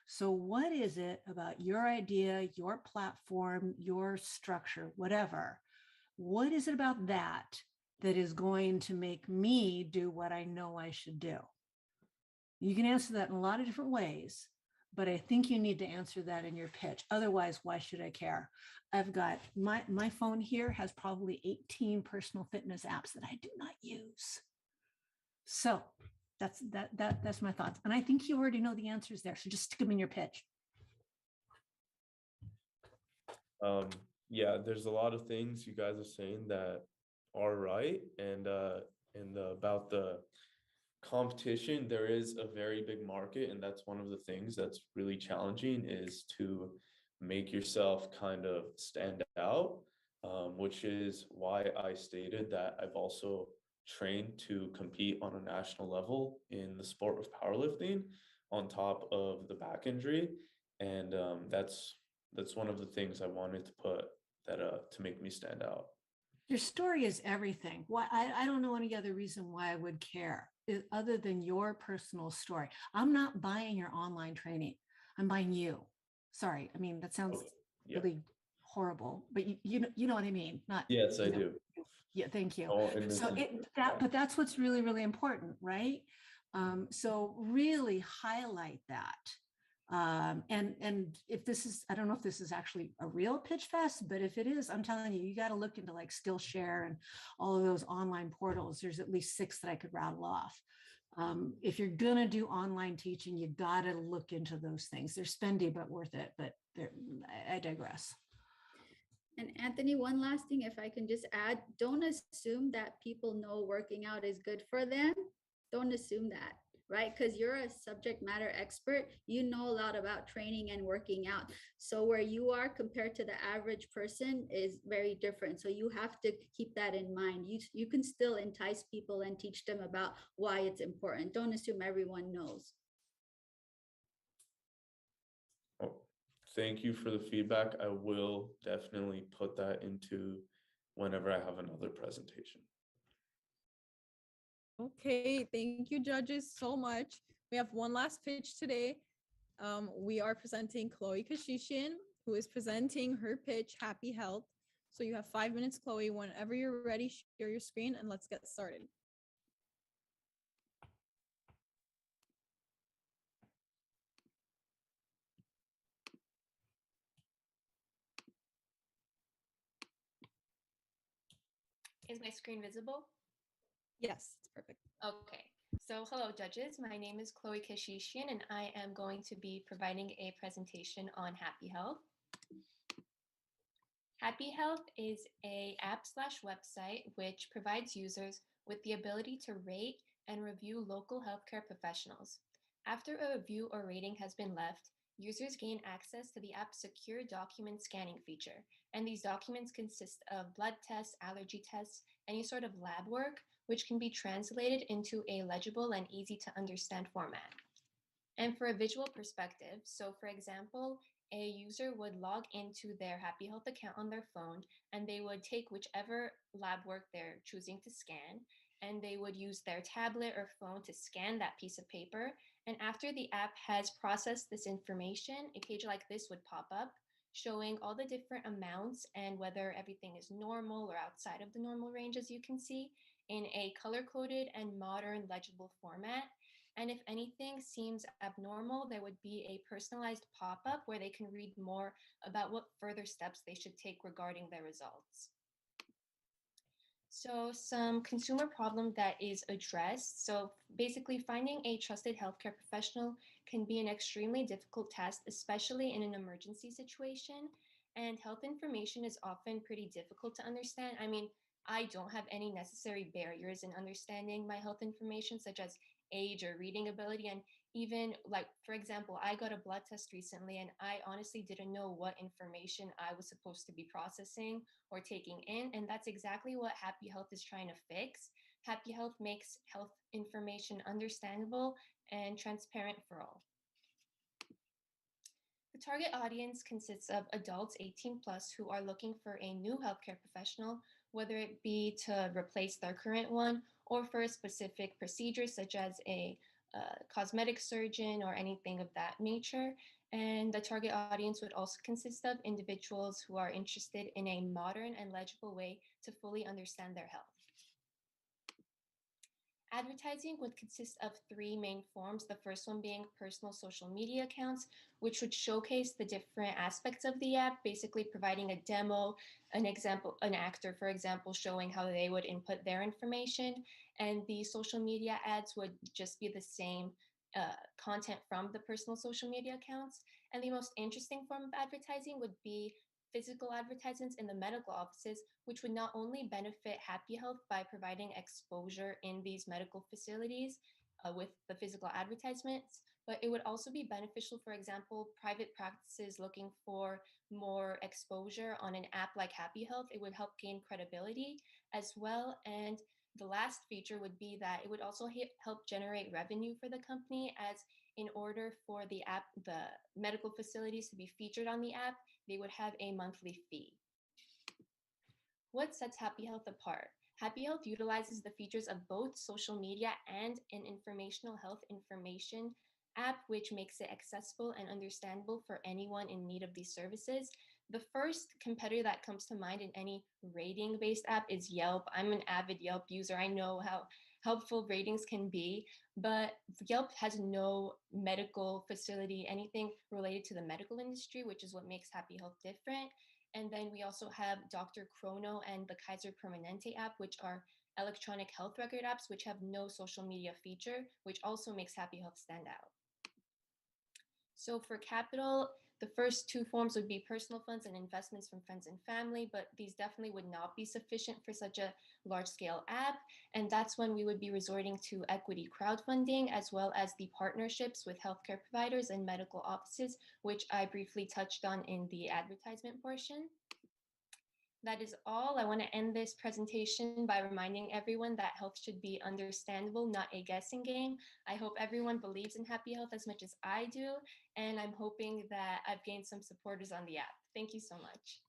So what is it about your idea, your platform, your structure, whatever? What is it about that is going to make me do what I know I should do? You can answer that in a lot of different ways, but I think you need to answer that in your pitch. Otherwise, why should I care? I've got my phone here has probably 18 personal fitness apps that I do not use. So that's my thoughts. And I think you already know the answers there. So just stick them in your pitch. Yeah, there's a lot of things you guys are saying that are right. And about the competition, there is a very big market, and that's one of the things that's really challenging, is to make yourself kind of stand out, which is why I stated that I've also trained to compete on a national level in the sport of powerlifting on top of the back injury. And that's one of the things I wanted to put that to make me stand out. Your story is everything. Why I don't know any other reason why I would care other than your personal story. I'm not buying your online training. I'm buying you. Sorry. I mean, that sounds Yeah. really horrible, but you know what I mean? Not Yes, I do. Yeah, thank you. Oh, and So but that's what's really, really important, right? So really highlight that. And if this is, I don't know if this is actually a real pitch fest, but if it is, I'm telling you, you got to look into like Skillshare and all of those online portals. There's at least 6 that I could rattle off. If you're going to do online teaching, you got to look into those things. They're spendy, but worth it. But I digress. And Anthony, one last thing, if I can just add, don't assume that people know working out is good for them. Don't assume that, right? Because you're a subject matter expert. You know a lot about training and working out. So where you are compared to the average person is very different. So you have to keep that in mind. You can still entice people and teach them about why it's important. Don't assume everyone knows. Thank you for the feedback. I will definitely put that into whenever I have another presentation. Okay, thank you, judges, so much. We have one last pitch today. We are presenting Chloe Kashishian, who is presenting her pitch, Happy Health. So you have 5 minutes, Chloe. Whenever you're ready, share your screen and let's get started. Is my screen visible? Yes, it's perfect. Okay. So hello, judges. My name is Chloe Kashishian, and I am going to be providing a presentation on Happy Health. Happy Health is a app/website which provides users with the ability to rate and review local healthcare professionals. After a review or rating has been left, users gain access to the app's secure document scanning feature. And these documents consist of blood tests, allergy tests, any sort of lab work, which can be translated into a legible and easy to understand format. And for a visual perspective, so for example, a user would log into their Happy Health account on their phone, and they would take whichever lab work they're choosing to scan, and they would use their tablet or phone to scan that piece of paper. And after the app has processed this information, a page like this would pop up, showing all the different amounts and whether everything is normal or outside of the normal range, as you can see, in a color-coded and modern legible format. And if anything seems abnormal, there would be a personalized pop-up where they can read more about what further steps they should take regarding their results. So some consumer problem that is addressed. So basically finding a trusted healthcare professional can be an extremely difficult task, especially in an emergency situation. And health information is often pretty difficult to understand. I mean, I don't have any necessary barriers in understanding my health information, such as age or reading ability. And even like, for example, I got a blood test recently and I honestly didn't know what information I was supposed to be processing or taking in. And that's exactly what Happy Health is trying to fix. Happy Health makes health information understandable and transparent for all. The target audience consists of adults 18 plus who are looking for a new healthcare professional, whether it be to replace their current one or for a specific procedure such as a cosmetic surgeon or anything of that nature. And the target audience would also consist of individuals who are interested in a modern and legible way to fully understand their health. Advertising would consist of three main forms. The first one being personal social media accounts, which would showcase the different aspects of the app, basically providing a demo, an example, an actor, for example, showing how they would input their information. And the social media ads would just be the same content from the personal social media accounts. And the most interesting form of advertising would be physical advertisements in the medical offices, which would not only benefit Happy Health by providing exposure in these medical facilities with the physical advertisements, but it would also be beneficial, for example, private practices looking for more exposure on an app like Happy Health. It would help gain credibility as well. And the last feature would be that it would also help generate revenue for the company, as in order for the app, the medical facilities to be featured on the app, they would have a monthly fee. What sets Happy Health apart? Happy Health utilizes the features of both social media and an informational health information app, which makes it accessible and understandable for anyone in need of these services. The first competitor that comes to mind in any rating-based app is Yelp. I'm an avid Yelp user. I know how helpful ratings can be, but Yelp has no medical facility, anything related to the medical industry, which is what makes Happy Health different. And then we also have Dr. Chrono and the Kaiser Permanente app, which are electronic health record apps, which have no social media feature, which also makes Happy Health stand out. So for capital, the first two forms would be personal funds and investments from friends and family, but these definitely would not be sufficient for such a large scale app. And that's when we would be resorting to equity crowdfunding, as well as the partnerships with healthcare providers and medical offices, which I briefly touched on in the advertisement portion. That is all. I want to end this presentation by reminding everyone that health should be understandable, not a guessing game. I hope everyone believes in Happy Health as much as I do, and I'm hoping that I've gained some supporters on the app. Thank you so much.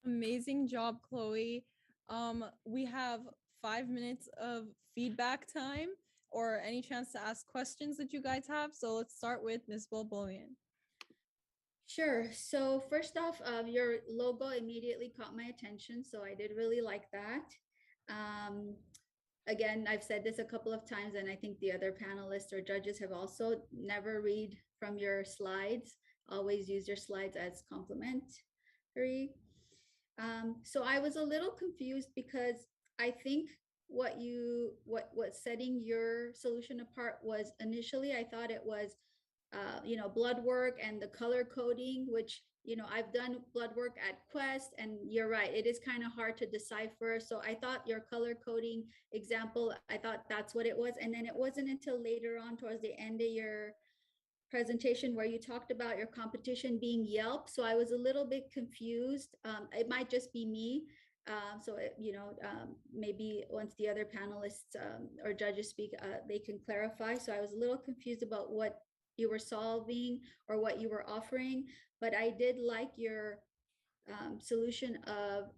Amazing job, Chloe. We have 5 minutes of feedback time or any chance to ask questions that you guys have. So let's start with Ms. Bulbolian. Sure. So first off, your logo immediately caught my attention, so I did really like that. Again, I've said this a couple of times, and I think the other panelists or judges have also never read from your slides. Always use your slides as complimentary. So I was a little confused because I think what setting your solution apart was initially I thought it was blood work and the color coding, which I've done blood work at Quest, and you're right, it is kind of hard to decipher. So I thought your color coding example, I thought that's what it was. And then it wasn't until later on towards the end of your presentation where you talked about your competition being Yelp. So I was a little bit confused. It might just be me. Maybe once the other panelists or judges speak, they can clarify. So I was a little confused about what you were solving or what you were offering, but I did like your solution of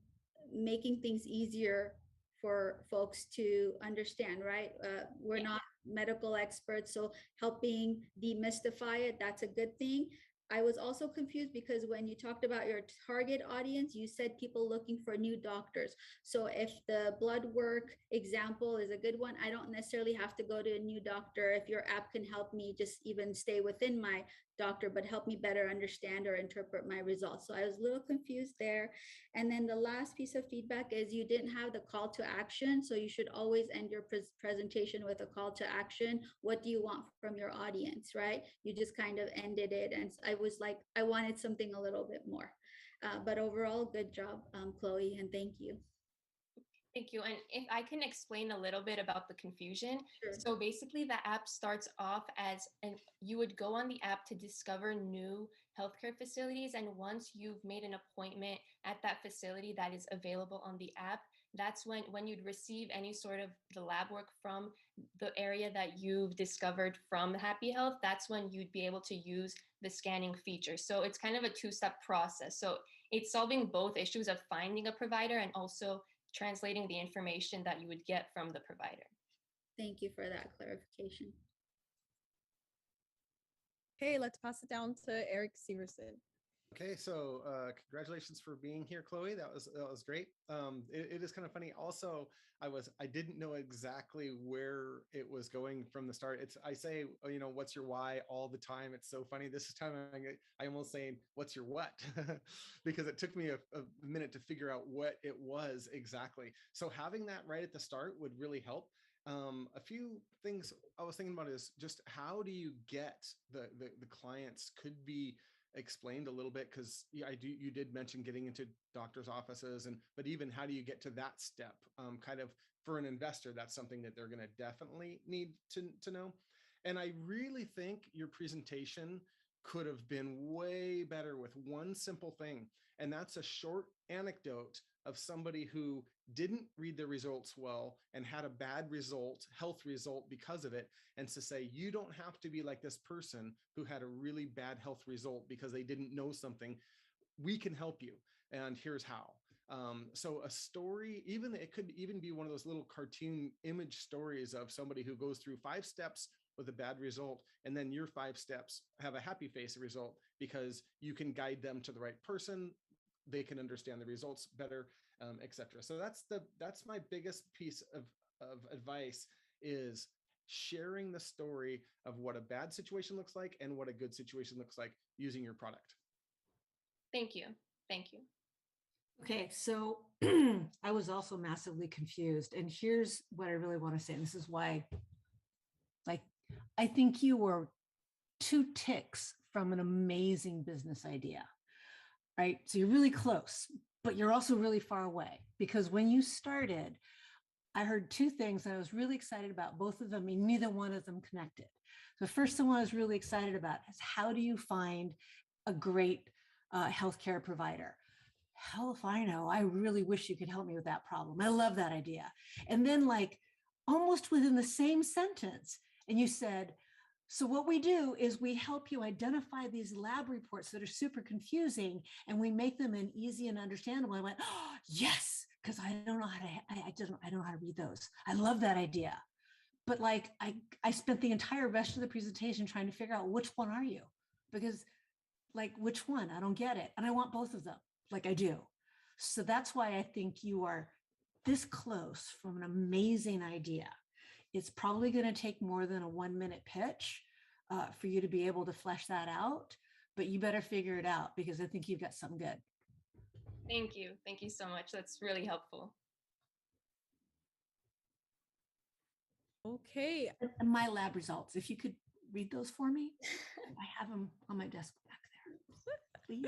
making things easier for folks to understand, right? We're not medical experts, so helping demystify it, that's a good thing. I was also confused because when you talked about your target audience, you said people looking for new doctors. So if the blood work example is a good one, I don't necessarily have to go to a new doctor. If your app can help me just even stay within my doctor, but help me better understand or interpret my results. So I was a little confused there. And then the last piece of feedback is you didn't have the call to action. So you should always end your presentation with a call to action. What do you want from your audience, right? You just kind of ended it. And I was like, I wanted something a little bit more. But overall, good job, Chloe, and thank you. Thank you. And if I can explain a little bit about the confusion. Sure. So basically the app starts off as, and you would go on the app to discover new healthcare facilities. And once you've made an appointment at that facility that is available on the app, that's when you'd receive any sort of the lab work from the area that you've discovered from Happy Health. That's when you'd be able to use the scanning feature. So it's kind of a two-step process. So it's solving both issues of finding a provider and also translating the information that you would get from the provider. Thank you for that clarification. Okay, let's pass it down to Eric Severson. Okay, so congratulations for being here, Chloe. That was great. It is kind of funny. Also, I didn't know exactly where it was going from the start. I say, what's your why all the time. It's so funny. This time I almost saying, what's your what? Because it took me a minute to figure out what it was exactly. So having that right at the start would really help. A few things I was thinking about is just how do you get the clients could be explained a little bit, because you did mention getting into doctors' offices, but even how do you get to that step? Kind of for an investor, that's something that they're going to definitely need to know. And I really think your presentation could have been way better with one simple thing, and that's a short anecdote of somebody who didn't read the results well and had a bad health result because of it, and to say, you don't have to be like this person who had a really bad health result because they didn't know something. We can help you, and here's how. So a story, it could even be one of those little cartoon image stories of somebody who goes through 5 steps with a bad result, and then your 5 steps have a happy face result, because you can guide them to the right person, they can understand the results better, etc. So that's my biggest piece of advice, is sharing the story of what a bad situation looks like and what a good situation looks like using your product. Thank you. Thank you. Okay, so I was also massively confused. And here's what I really want to say. And this is why, like, I think you were 2 ticks from an amazing business idea, right? So you're really close, but you're also really far away, because when you started, I heard 2 things that I was really excited about, both of them, and neither one of them connected. The first one I was really excited about is, how do you find a great healthcare provider? Hell if I know. I really wish you could help me with that problem. I love that idea. And then, like, almost within the same sentence, and you said, so what we do is we help you identify these lab reports that are super confusing, and we make them in easy and understandable. I went, oh, yes, because I don't know how to, I don't know how to read those. I love that idea. But like, I spent the entire rest of the presentation trying to figure out, which one are you? Because, like, which one? I don't get it. And I want both of them, like I do. So that's why I think you are this close from an amazing idea. It's probably going to take more than a 1-minute pitch for you to be able to flesh that out, but you better figure it out, because I think you've got something good. Thank you. Thank you so much. That's really helpful. Okay. And my lab results, if you could read those for me. I have them on my desk back there, please.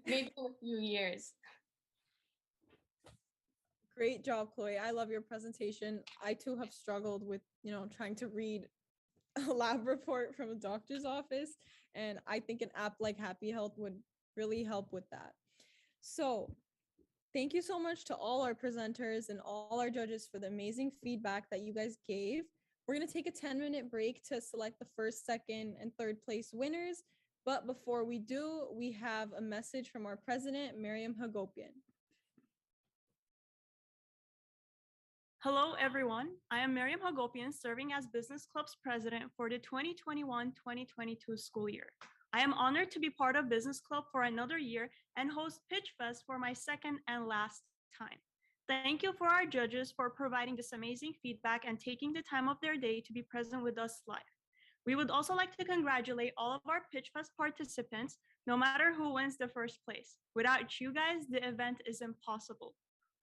Maybe in a few years. Great job, Chloe. I love your presentation. I too have struggled with, trying to read a lab report from a doctor's office. And I think an app like Happy Health would really help with that. So thank you so much to all our presenters and all our judges for the amazing feedback that you guys gave. We're going to take a 10-minute break to select the first, second, and third place winners. But before we do, we have a message from our president, Miriam Hagopian. Hello, everyone. I am Miriam Hagopian, serving as Business Club's president for the 2021-2022 school year. I am honored to be part of Business Club for another year and host Pitchfest for my second and last time. Thank you for our judges for providing this amazing feedback and taking the time of their day to be present with us live. We would also like to congratulate all of our Pitchfest participants, no matter who wins the first place. Without you guys, the event is impossible.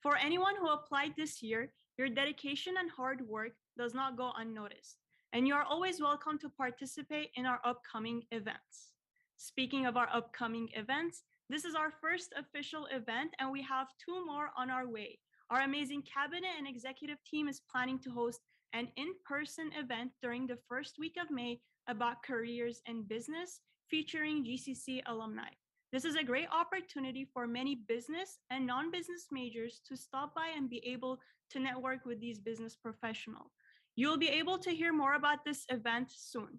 For anyone who applied this year, your dedication and hard work does not go unnoticed, and you are always welcome to participate in our upcoming events. Speaking of our upcoming events, this is our first official event, and we have 2 more on our way. Our amazing cabinet and executive team is planning to host an in-person event during the first week of May about careers in business, featuring GCC alumni. This is a great opportunity for many business and non-business majors to stop by and be able to network with these business professionals. You'll be able to hear more about this event soon.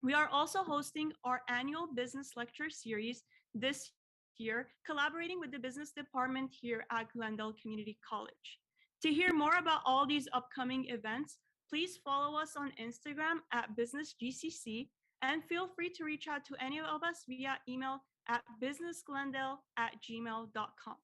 We are also hosting our annual business lecture series this year, collaborating with the business department here at Glendale Community College. To hear more about all these upcoming events, please follow us on Instagram at BusinessGCC and feel free to reach out to any of us via email at businessglendale@gmail.com.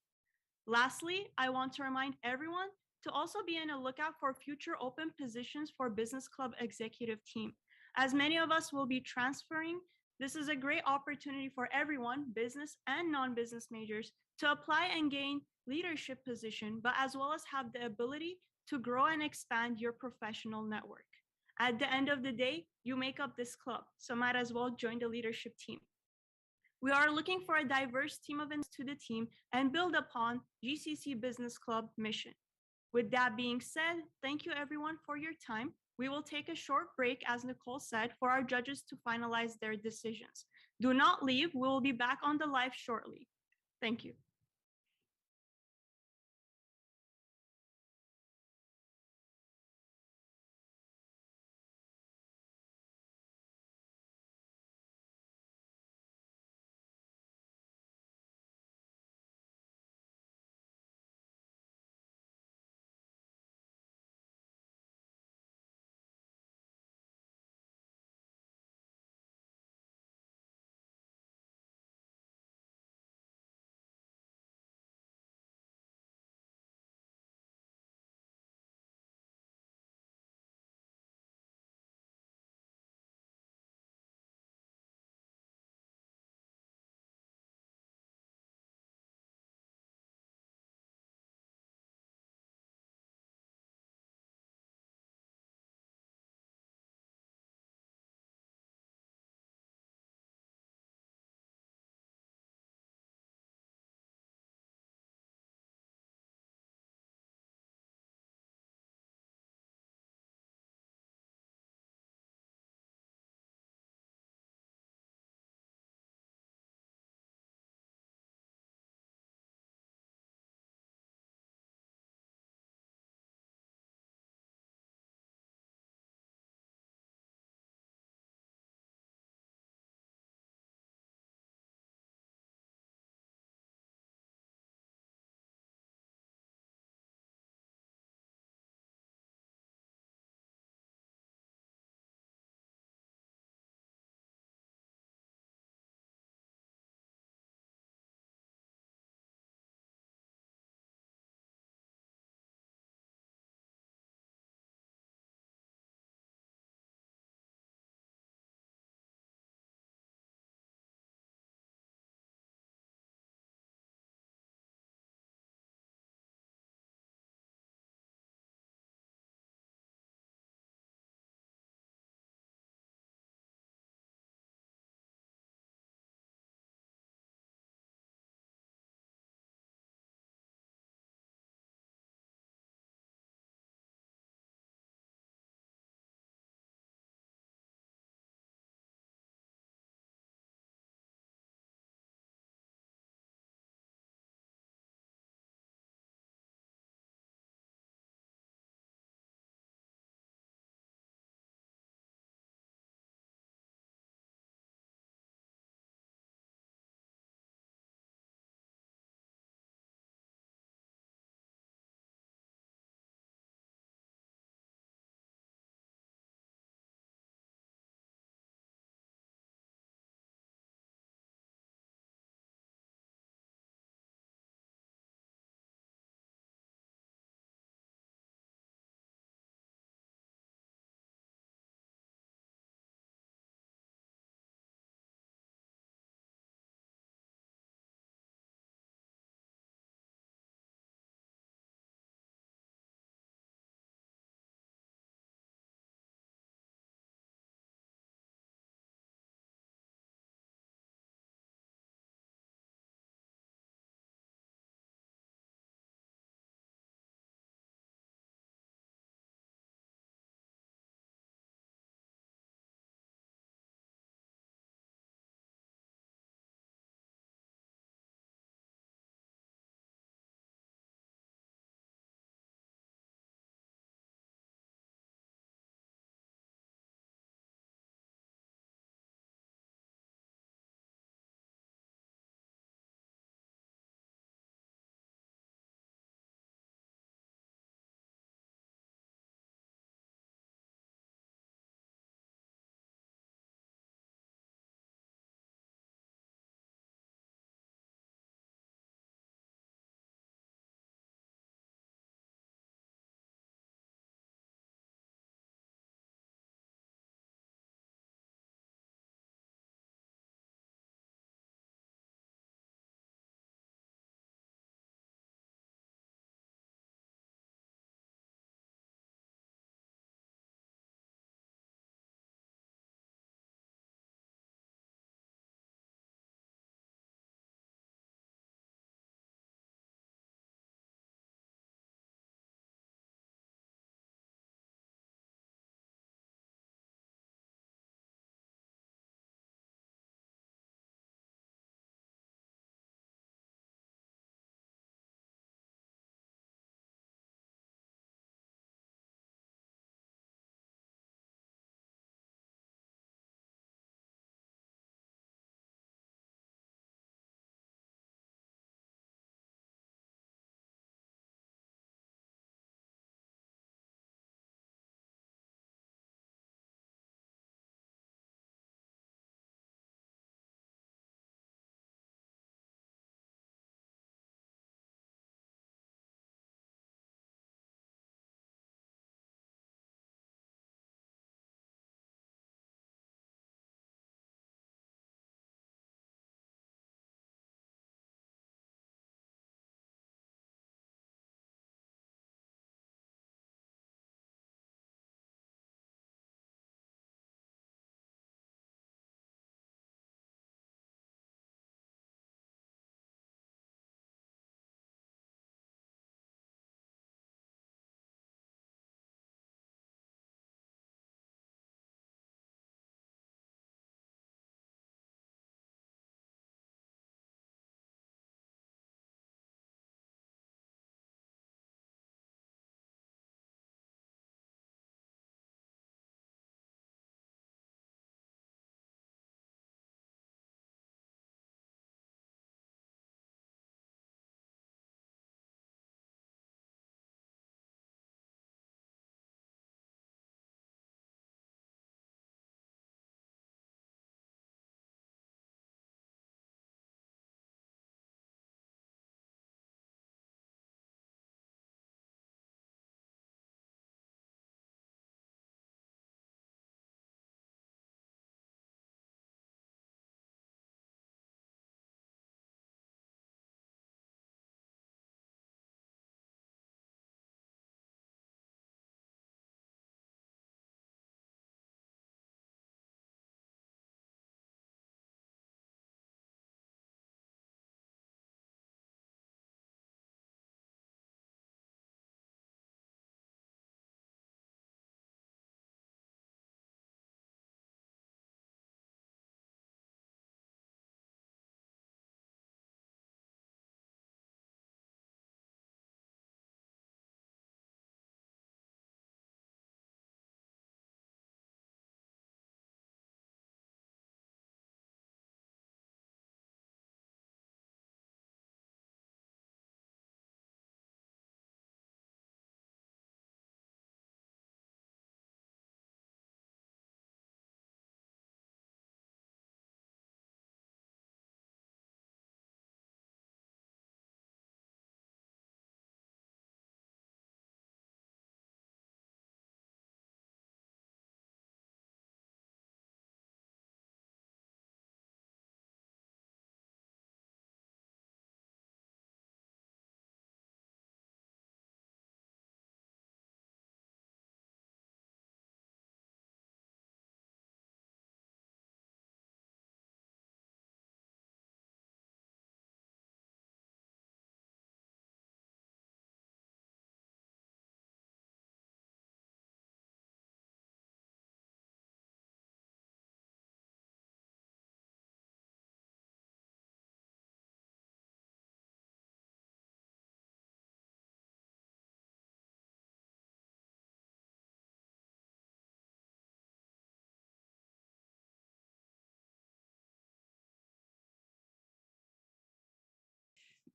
Lastly, I want to remind everyone to also be on a lookout for future open positions for Business Club executive team. As many of us will be transferring, this is a great opportunity for everyone, business and non-business majors, to apply and gain leadership position, but as well as have the ability to grow and expand your professional network. At the end of the day, you make up this club, so might as well join the leadership team. We are looking for a diverse team of to the team and build upon GCC Business Club mission. With that being said, thank you everyone for your time. We will take a short break, as Nicole said, for our judges to finalize their decisions. Do not leave. We will be back on the live shortly. Thank you.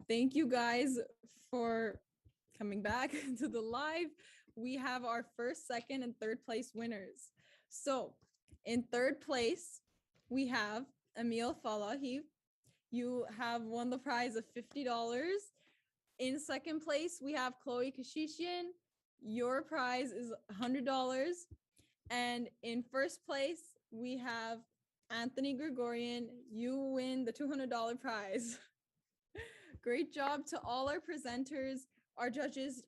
Thank you guys for coming back to the live. We have our first, second, and third place winners. So in third place, we have Emil Falahi. You have won the prize of $50. In second place, we have Chloe Kashishian. Your prize is $100. And in first place, we have Anthony Gregorian. You win the $200 prize. Great job to all our presenters, our judges.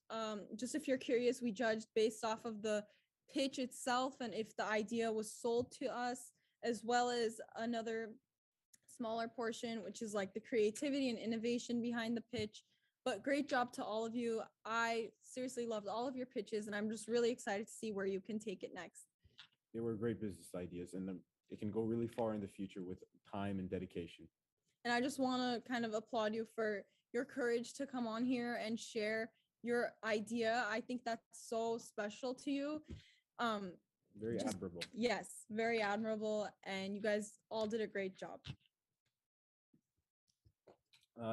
Just if you're curious, we judged based off of the pitch itself and if the idea was sold to us, as well as another smaller portion, which is like the creativity and innovation behind the pitch. But great job to all of you. I seriously loved all of your pitches, and I'm just really excited to see where you can take it next. They were great business ideas, and it can go really far in the future with time and dedication. And I just want to kind of applaud you for your courage to come on here and share your idea. I think that's so special to you. Very admirable. Yes, very admirable. And you guys all did a great job.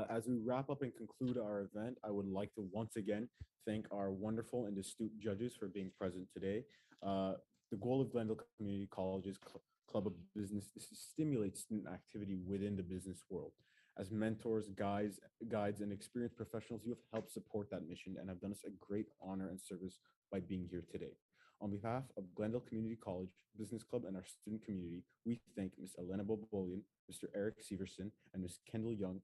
As we wrap up and conclude our event, I would like to once again thank our wonderful and astute judges for being present today. The goal of Glendale Community College's Club of Business is to stimulate student activity within the business world. As mentors, guides, and experienced professionals, you have helped support that mission and have done us a great honor and service by being here today. On behalf of Glendale Community College Business Club and our student community, we thank Ms. Elena Bobolian, Mr. Eric Severson, and Ms. Kendall Young.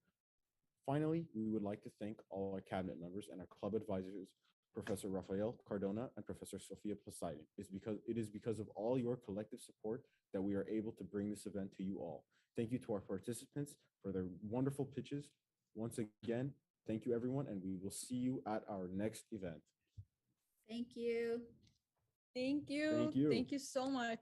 Finally, we would like to thank all our cabinet members and our club advisors, Professor Rafael Cardona and Professor Sofia Poseidon. It is because of all your collective support that we are able to bring this event to you all. Thank you to our participants for their wonderful pitches. Once again, thank you everyone, and we will see you at our next event. Thank you. Thank you. Thank you. Thank you so much.